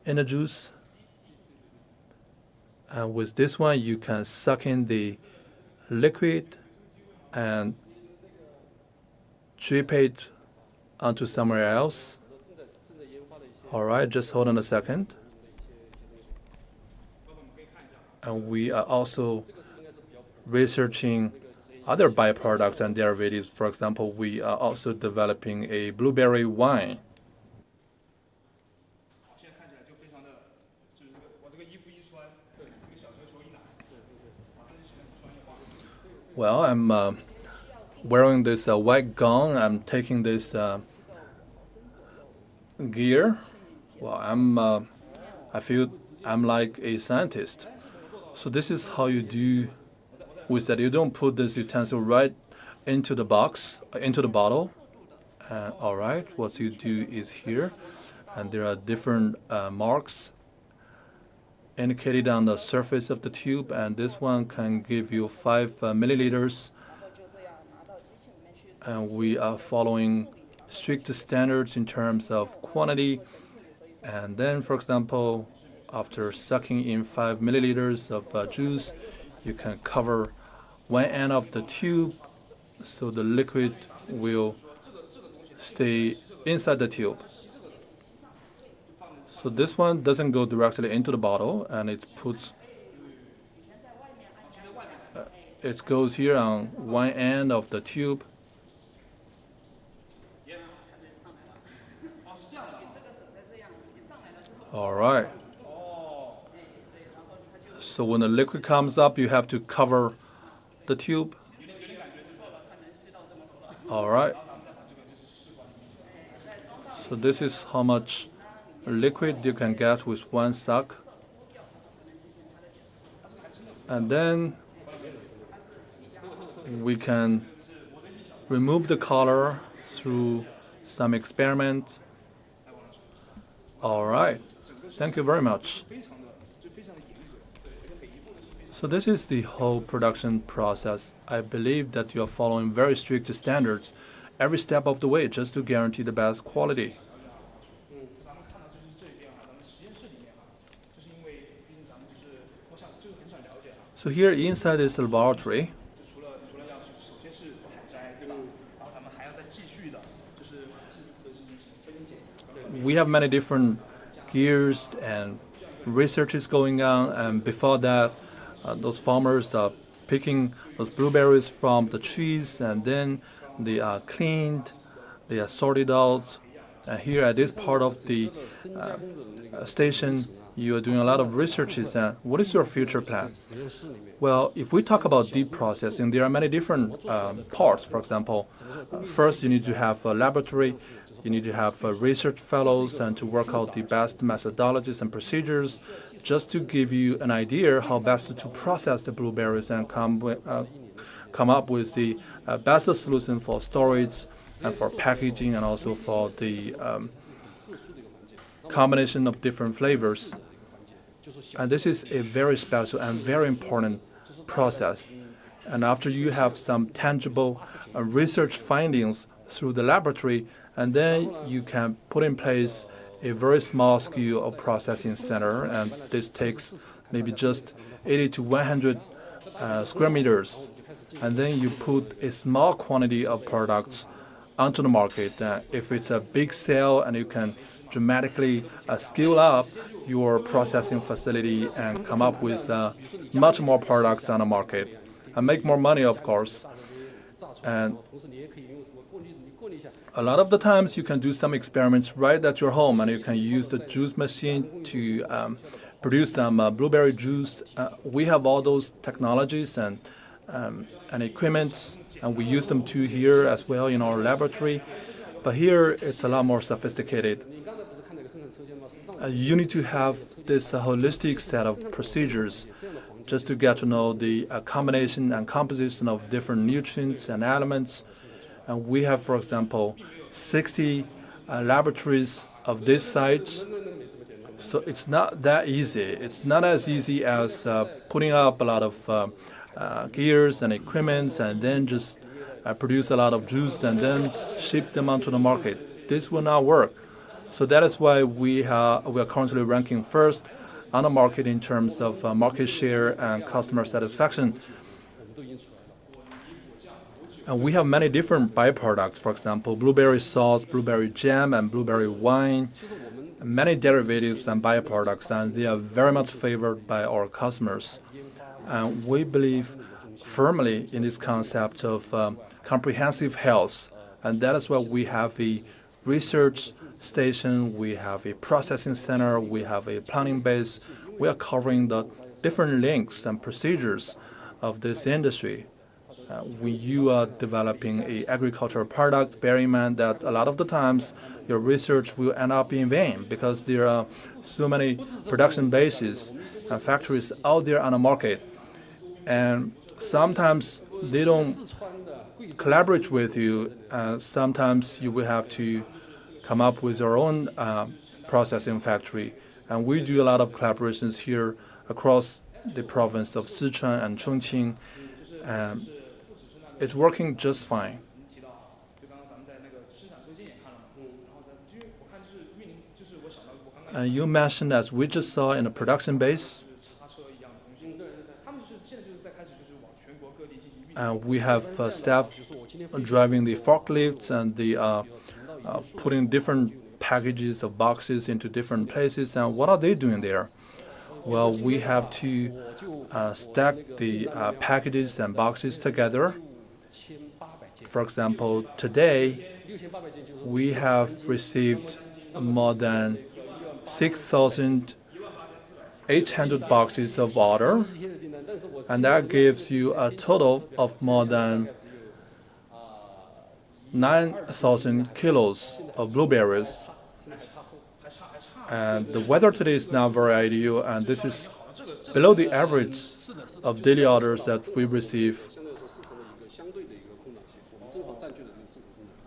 in the juice. And with this one, you can suck in the liquid and drip it onto somewhere else. All right, just hold on a second. And we are also researching other byproducts and derivatives. For example, we are also developing a blueberry wine. Well, I'm wearing this white gown. I'm taking this gear. Well, I feel I'm like a scientist. So this is how you do with that. You don't put this utensil right into the box, into the bottle. All right, what you do is here, and there are different marks indicated on the surface of the tube, and this one can give you 5 milliliters. And we are following strict standards in terms of quantity. And then, for example, after sucking in 5 milliliters of juice, you can cover one end of the tube so the liquid will stay inside the tube. So this one doesn't go directly into the bottle, and it goes here on one end of the tube. All right. So when the liquid comes up, you have to cover the tube. All right. So this is how much liquid you can get with one suck. And then we can remove the color through some experiment. All right. Thank you very much. So this is the whole production process. I believe that you are following very strict standards every step of the way just to guarantee the best quality. So here inside this laboratory, we have many different gears and research is going on, and before that, those farmers are picking those blueberries from the trees, and then they are cleaned, they are sorted out. And here at this part of the station, you are doing a lot of researches. What is your future plan? Well, if we talk about deep processing, there are many different parts. For example, first you need to have a laboratory, you need to have research fellows and to work out the best methodologies and procedures just to give you an idea how best to process the blueberries and come up with the best solution for storage and for packaging and also for the combination of different flavors. And this is a very special and very important process. And after you have some tangible research findings through the laboratory, and then you can put in place a very small scale of processing center, and this takes maybe just 80 to 100 square meters. And then you put a small quantity of products onto the market. If it's a big sale and you can dramatically scale up your processing facility and come up with much more products on the market and make more money, of course. And a lot of the times you can do some experiments right at your home, and you can use the juice machine to produce some blueberry juice. We have all those technologies and equipments, and we use them too here as well in our laboratory. But here it's a lot more sophisticated. You need to have this holistic set of procedures just to get to know the combination and composition of different nutrients and elements. And we have, for example, 60 laboratories of these sites. So it's not that easy. It's not as easy as putting up a lot of gears and equipments and then just produce a lot of juice and then ship them onto the market. This will not work. So that is why we are currently ranking first on the market in terms of market share and customer satisfaction. And we have many different byproducts, for example, blueberry sauce, blueberry jam, and blueberry wine, many derivatives and byproducts, and they are very much favored by our customers. And we believe firmly in this concept of comprehensive health, and that is why we have a research station, we have a processing center, we have a planning base. We are covering the different links and procedures of this industry. When you are developing an agricultural product, bear in mind that a lot of the times your research will end up in vain because there are so many production bases and factories out there on the market. And sometimes they don't collaborate with you. Sometimes you will have to come up with your own processing factory. And we do a lot of collaborations here across the province of Sichuan and Chongqing. It's working just fine. And you mentioned, as we just saw in the production base, we have staff driving the forklifts and the putting different packages of boxes into different places. And what are they doing there? Well, we have to stack the packages and boxes together. For example, today we have received more than 6,800 boxes of water, and that gives you a total of more than 9,000 kilos of blueberries. And the weather today is not very ideal, and this is below the average of daily orders that we receive.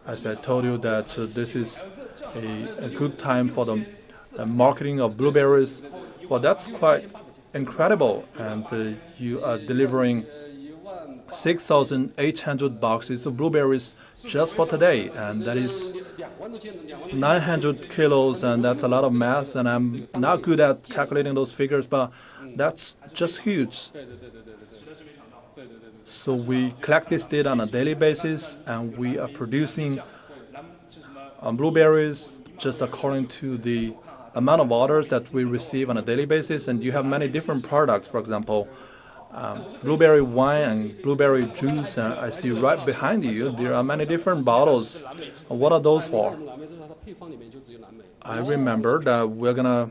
As I told you that this is a good time for the marketing of blueberries. Well, that's quite incredible, and you are delivering 6,800 boxes of blueberries just for today, and that is 900 kilos, and that's a lot of math, and I'm not good at calculating those figures, but that's just huge. So we collect this data on a daily basis, and we are producing blueberries just according to the amount of orders that we receive on a daily basis. And you have many different products. For example, blueberry wine and blueberry juice. And I see right behind you there are many different bottles. What are those for? I remember that we're gonna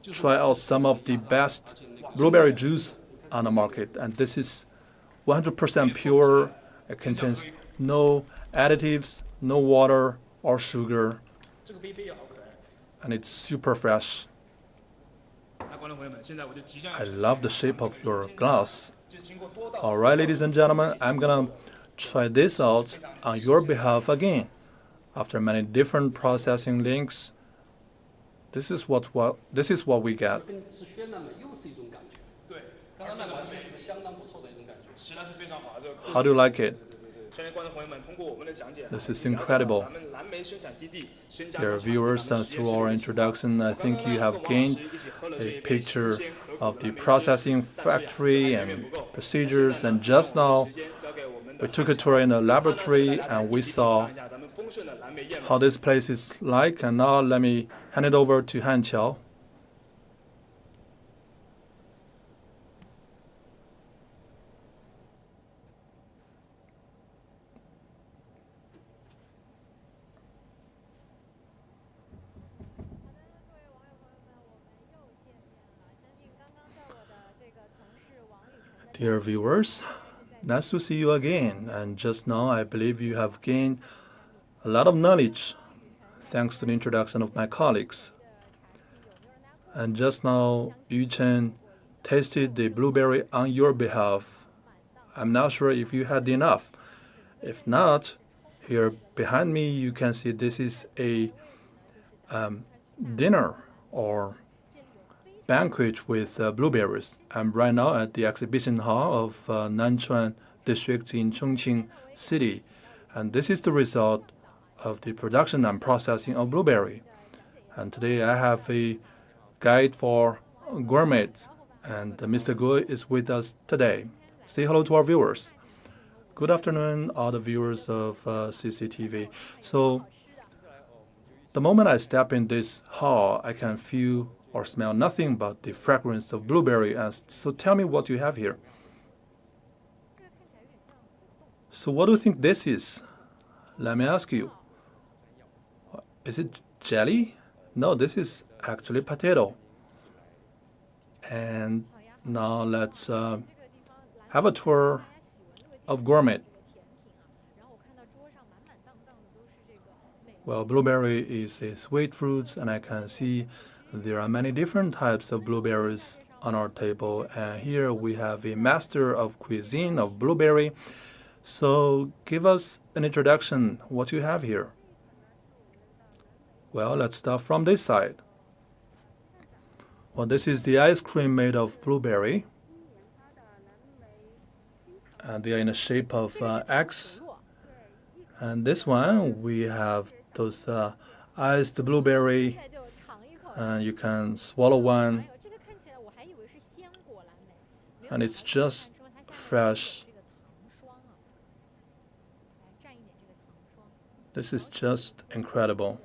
try out some of the best blueberry juice on the market, and this is 100% pure. It contains no additives, no water or sugar, and it's super fresh. I love the shape of your glass. All right, ladies and gentlemen, I'm gonna try this out on your behalf again. After many different processing links, this is what we get. How do you like it? This is incredible. Dear viewers, through our introduction, I think you have gained a picture of the processing factory and procedures. And just now, we took a tour in the laboratory and we saw how this place is like. And now let me hand it over to Hanqiao. Dear viewers, nice to see you again. And just now, I believe you have gained a lot of knowledge thanks to the introduction of my colleagues. And just now, Yu Chen tasted the blueberry on your behalf. I'm not sure if you had enough. If not, here behind me, you can see this is a dinner or banquet with blueberries. I'm right now at the exhibition hall of Nanchuan District in Chongqing City, and this is the result of the production and processing of blueberry. And today I have a guide for gourmet, and Mr. Gui is with us today. Say hello to our viewers. Good afternoon, all the viewers of CCTV. So, the moment I step in this hall, I can feel or smell nothing but the fragrance of blueberry. And so tell me what you have here. So what do you think this is? Let me ask you. Is it jelly? No, this is actually potato. And now let's have a tour of gourmet. Well, blueberry is a sweet fruit, and I can see there are many different types of blueberries on our table. And here we have a master of cuisine of blueberry. So give us an introduction, what you have here. Well, let's start from this side. Well, this is the ice cream made of blueberry. And they are in the shape of X. And this one, we have those iced blueberry. And you can swallow one. And it's just fresh. This is just incredible.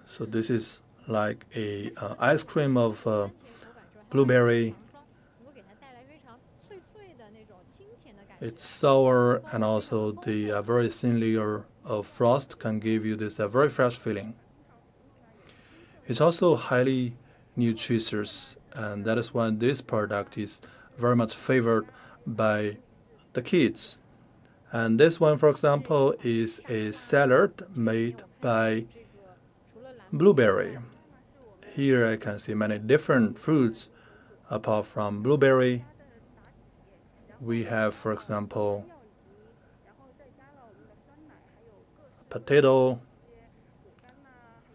So this is like a ice cream of blueberry. It's sour, and also the very thin layer of frost can give you this very fresh feeling. It's also highly nutritious, and that is why this product is very much favored by the kids. And this one, for example, is a salad made by blueberry. Here I can see many different fruits apart from blueberry. We have, for example, potato,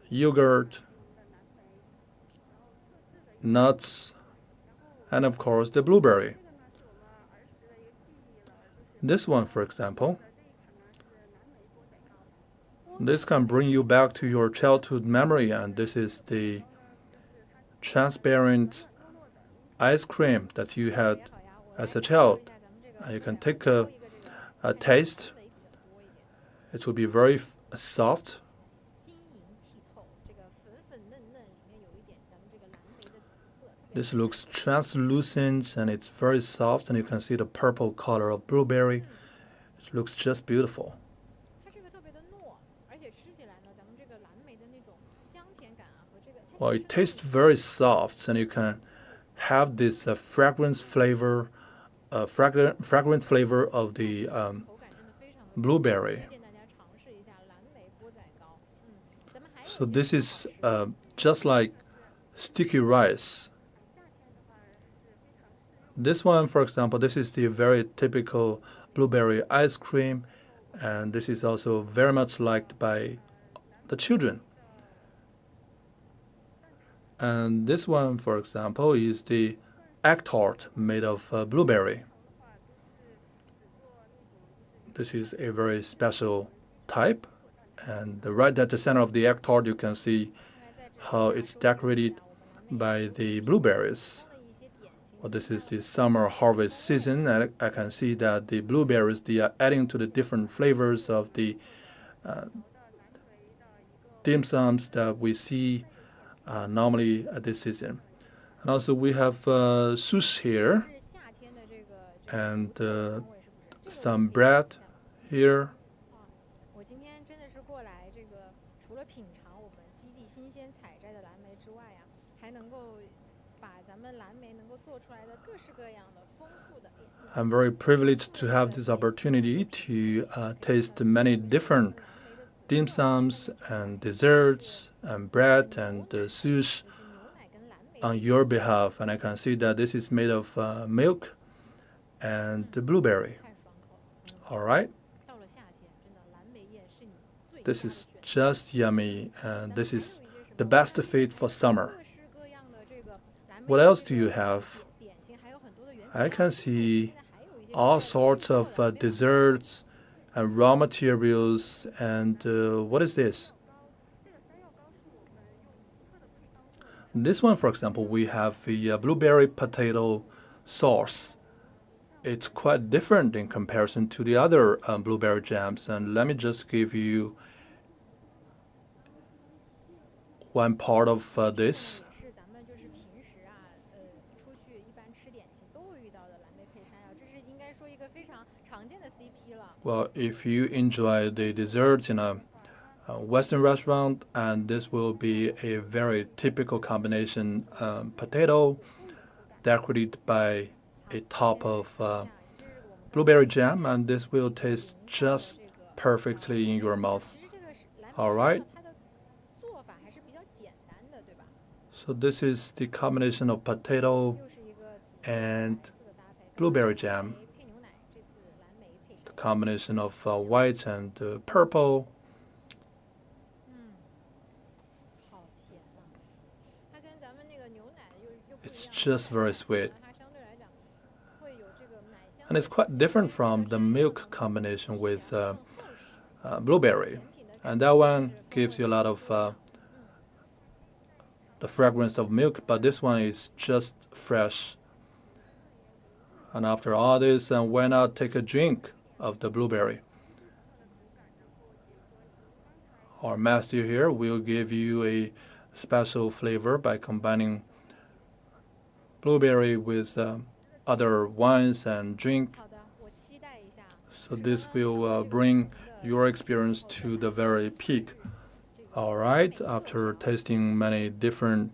yogurt, nuts, and of course the blueberry. This one, for example, this can bring you back to your childhood memory, and this is the transparent ice cream that you had as a child. You can take a taste. It will be very soft. This looks translucent and it's very soft, and you can see the purple color of blueberry. It looks just beautiful. Well, it tastes very soft, and you can have this fragrant flavor of the blueberry. So this is just like sticky rice. This one, for example, this is the very typical blueberry ice cream, and this is also very much liked by the children. And this one, for example, is the egg tart made of blueberry. This is a very special type, and right at the center of the egg tart you can see how it's decorated by the blueberries. Well, this is the summer harvest season, and I can see that the blueberries, they are adding to the different flavors of the dim sums that we see normally at this season. And also we have sushi here, and some bread here. I'm very privileged to have this opportunity to taste many different dim sums and desserts and bread and sushi on your behalf. And I can see that this is made of milk and blueberry. All right. This is just yummy, and this is the best fit for summer. What else do you have? I can see all sorts of desserts and raw materials. And what is this? This one, for example, we have the blueberry potato sauce. It's quite different in comparison to the other blueberry jams. And let me just give you one part of this. Well, if you enjoy the desserts in a Western restaurant, and this will be a very typical combination potato decorated by a top of blueberry jam, and this will taste just perfectly in your mouth. All right. So this is the combination of potato and blueberry jam. The combination of white and purple. It's just very sweet. And it's quite different from the milk combination with blueberry. And that one gives you a lot of the fragrance of milk, but this one is just fresh. And after all this, why not take a drink of the blueberry? Our master here will give you a special flavor by combining blueberry with other wines and drink. So this will bring your experience to the very peak. All right, after tasting many different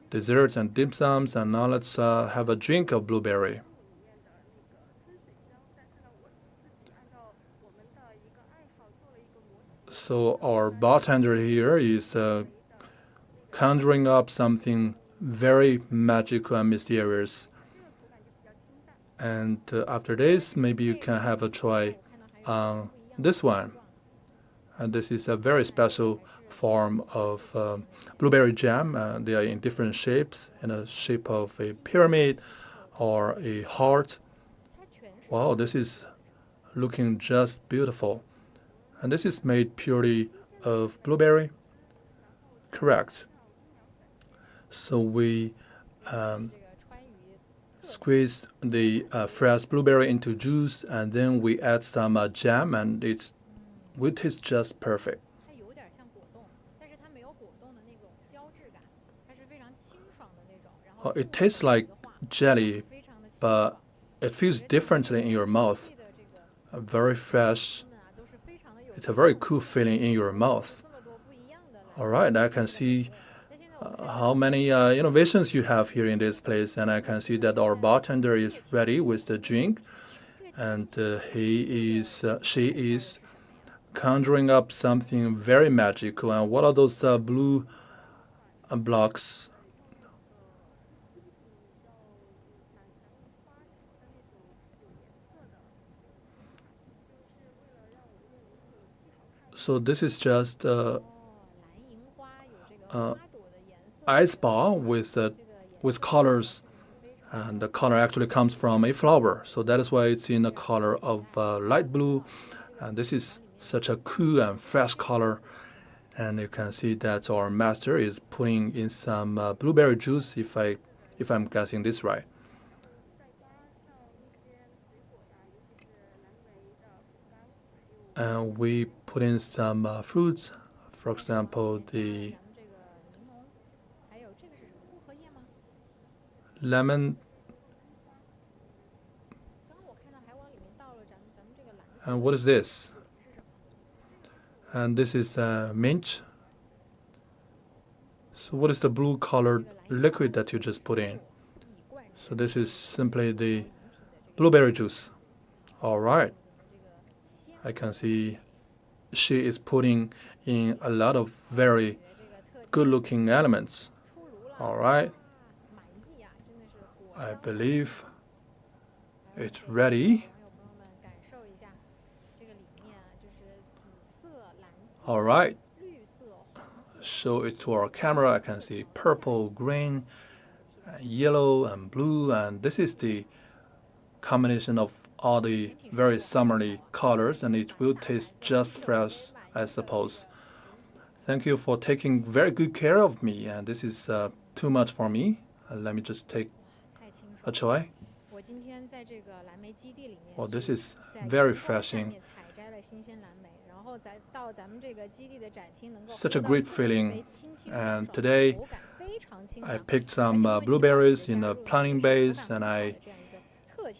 desserts and dim sums, and now let's have a drink of blueberry. So our bartender here is conjuring up something very magical and mysterious. And after this, maybe you can have a try on this one. And this is a very special form of blueberry jam. They are in different shapes, in a shape of a pyramid or a heart. Wow, this is looking just beautiful. And this is made purely of blueberry? Correct. So we squeeze the fresh blueberry into juice, and then we add some jam, and it tastes just perfect. It tastes like jelly, but it feels differently in your mouth. Very fresh. It's a very cool feeling in your mouth. All right, I can see how many innovations you have here in this place, and I can see that our bartender is ready with the drink, and she is conjuring up something very magical. And what are those blue blocks? So this is just ice ball with colors, and the color actually comes from a flower. So that is why it's in the color of light blue, and this is such a cool and fresh color. And you can see that our master is putting in some blueberry juice, if I'm guessing this right. And we put in some fruits, for example, the lemon. And what is this? And this is mint. So what is the blue colored liquid that you just put in? So this is simply the blueberry juice. All right. I can see she is putting in a lot of very good looking elements. All right. I believe it's ready. All right. Show it to our camera. I can see purple, green, yellow, and blue. And this is the combination of all the very summery colors, and it will taste just fresh, I suppose. Thank you for taking very good care of me. And this is too much for me. Let me just take a try. Well, this is very refreshing. Such a great feeling. And today I picked some blueberries in a planting base, and I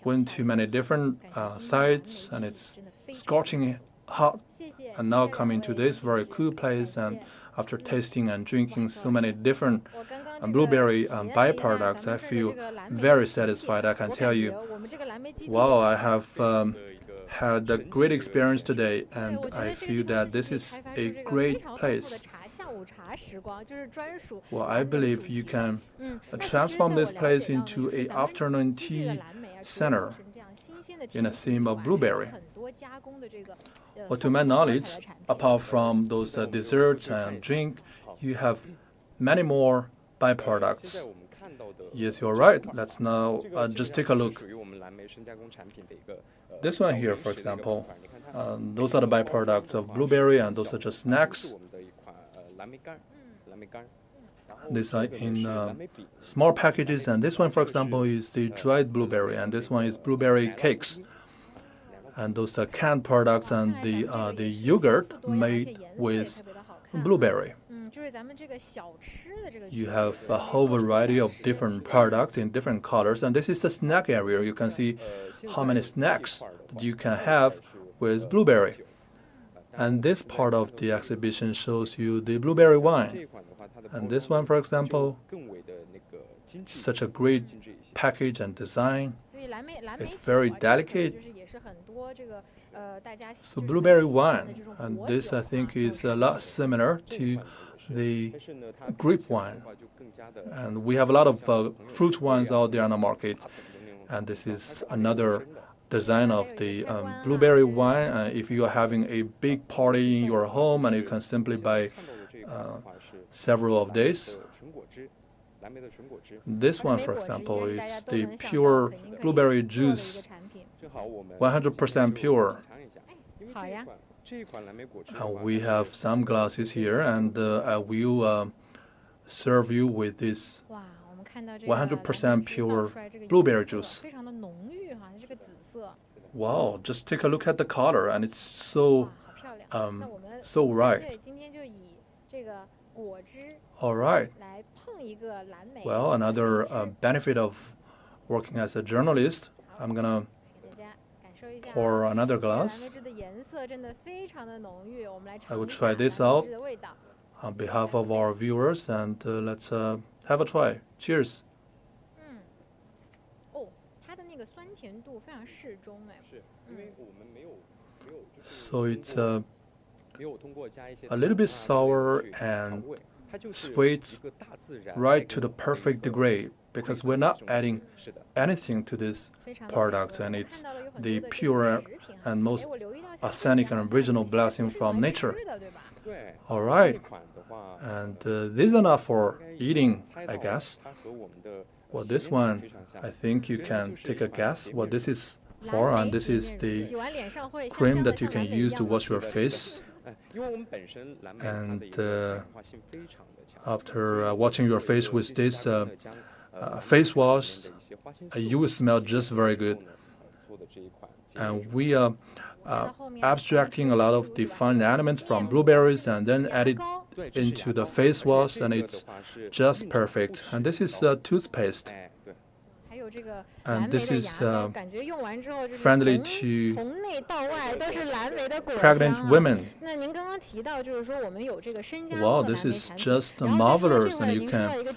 went to many different sites, and it's scorching hot. And now coming to this very cool place, and after tasting and drinking so many different blueberry byproducts, I feel very satisfied, I can tell you. Wow, I have had a great experience today, and I feel that this is a great place. Well, I believe you can transform this place into an afternoon tea center in a theme of blueberry. Well, to my knowledge, apart from those desserts and drink, you have many more byproducts. Yes, you're right. Let's now just take a look. This one here, for example, those are the byproducts of blueberry, and those are just snacks. These are in small packages, and this one, for example, is the dried blueberry, and this one is blueberry cakes. And those are canned products, and the yogurt made with blueberry. You have a whole variety of different products in different colors, and this is the snack area. You can see how many snacks you can have with blueberry. And this part of the exhibition shows you the blueberry wine. And this one, for example, such a great package and design. It's very delicate. So blueberry wine, and this I think is a lot similar to the grape wine. And we have a lot of fruit wines out there on the market. And this is another design of the blueberry wine. If you are having a big party in your home, and you can simply buy several of these. This one, for example, is the pure blueberry juice, 100% pure. We have some glasses here, and I will serve you with this 100% pure blueberry juice. Wow, just take a look at the color, and it's so right. All right. Well, another benefit of working as a journalist, I'm going to pour another glass. I will try this out on behalf of our viewers, and let's have a try. Cheers. So it's a little bit sour and sweet, right to the perfect degree, because we're not adding anything to this product, and it's the pure and most authentic and original blessing from nature. All right, and this is enough for eating, I guess. Well, this one, I think you can take a guess what this is for, and this is the cream that you can use to wash your face. And after washing your face with this face wash, you will smell just very good. And we are abstracting a lot of the fine elements from blueberries and then add it into the face wash, and it's just perfect. And this is toothpaste. And this is friendly to pregnant women. Wow, this is just marvelous, and you can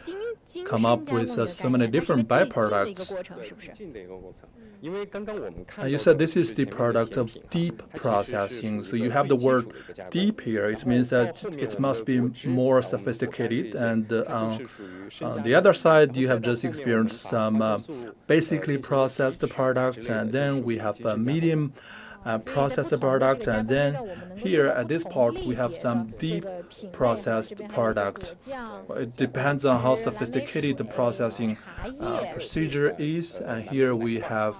come up with so many different byproducts. And you said this is the product of deep processing. So you have the word deep here. It means that it must be more sophisticated. And on the other side, you have just experienced some basically processed products, and then we have a medium processed products, and then here at this part we have some deep processed products. It depends on how sophisticated the processing procedure is, and here we have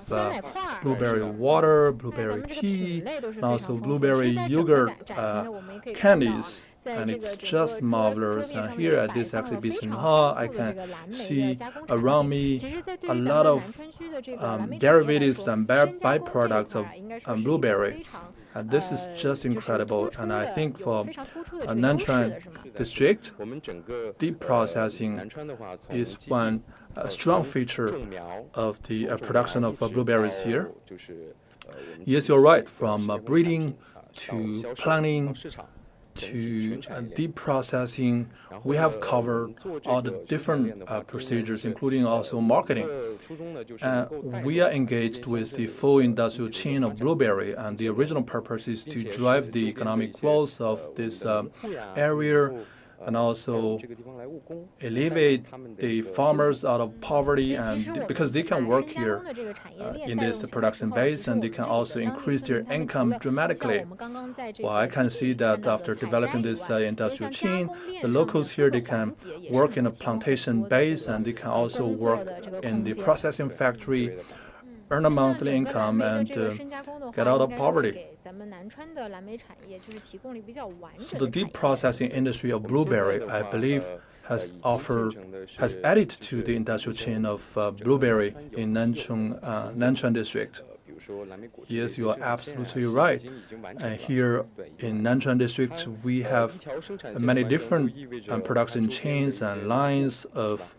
blueberry water, blueberry tea, and also blueberry yogurt candies. And it's just marvelous. And here at this exhibition hall, I can see around me a lot of derivatives and byproducts of blueberry. And this is just incredible. And I think for Nanchuan District, deep processing is one strong feature of the production of blueberries here. Yes, you're right. From breeding to planting to deep processing, we have covered all the different procedures, including also marketing. We are engaged with the full industrial chain of blueberry, and the original purpose is to drive the economic growth of this area, and also alleviate the farmers out of poverty, and because they can work here in this production base, and they can also increase their income dramatically. Well, I can see that after developing this industrial chain, the locals here, they can work in a plantation base, and they can also work in the processing factory, earn a monthly income, and get out of poverty. So the deep processing industry of blueberry, I believe, has added to the industrial chain of blueberry in Nanchuan District. Yes, you are absolutely right. And here in Nanchuan District, we have many different production chains and lines of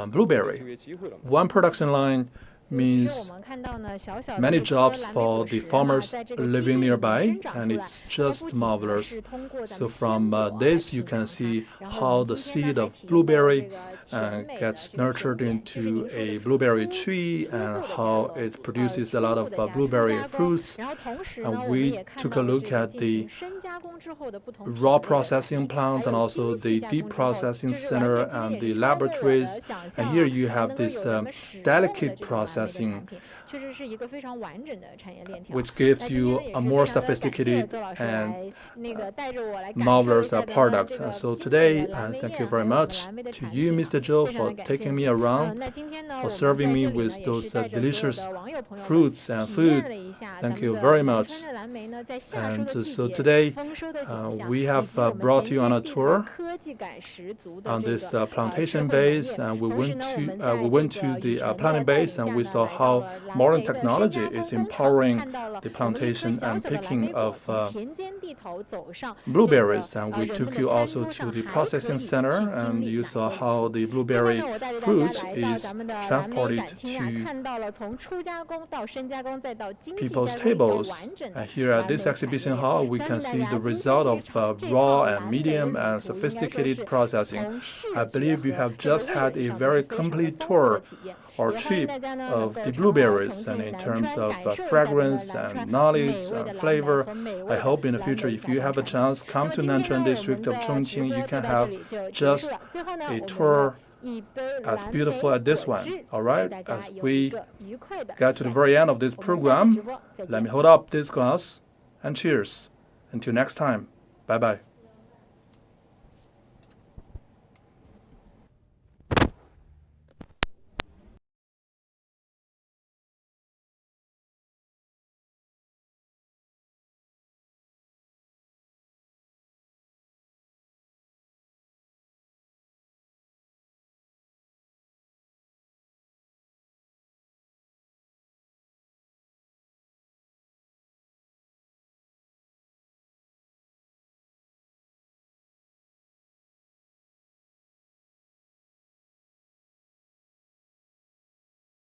blueberry. One production line means many jobs for the farmers living nearby, and it's just marvelous. So from this, you can see how the seed of blueberry gets nurtured into a blueberry tree, and how it produces a lot of blueberry fruits. And we took a look at the raw processing plants and also the deep processing center and the laboratories. And here you have this delicate processing, which gives you a more sophisticated and marvelous product. So today, thank you very much to you, Mr. Zhou, for taking me around, for serving me with those delicious fruits and food. Thank you very much. And so today, we have brought you on a tour on this plantation base, and we went to the planting base, and we we saw how modern technology is empowering the plantation and picking of blueberries. And we took you also to the processing center, and you saw how the blueberry fruit is transported to people's tables. And here at this exhibition hall, we can see the result of raw and medium and sophisticated processing. I believe you have just had a very complete tour or trip of the blueberries, and in terms of fragrance and knowledge and flavor. I hope in the future, if you have a chance, come to Nanchuan District of Chongqing, you can have just a tour as beautiful as this one. All right, as we get to the very end of this program, let me hold up this glass and cheers. Until next time, bye-bye.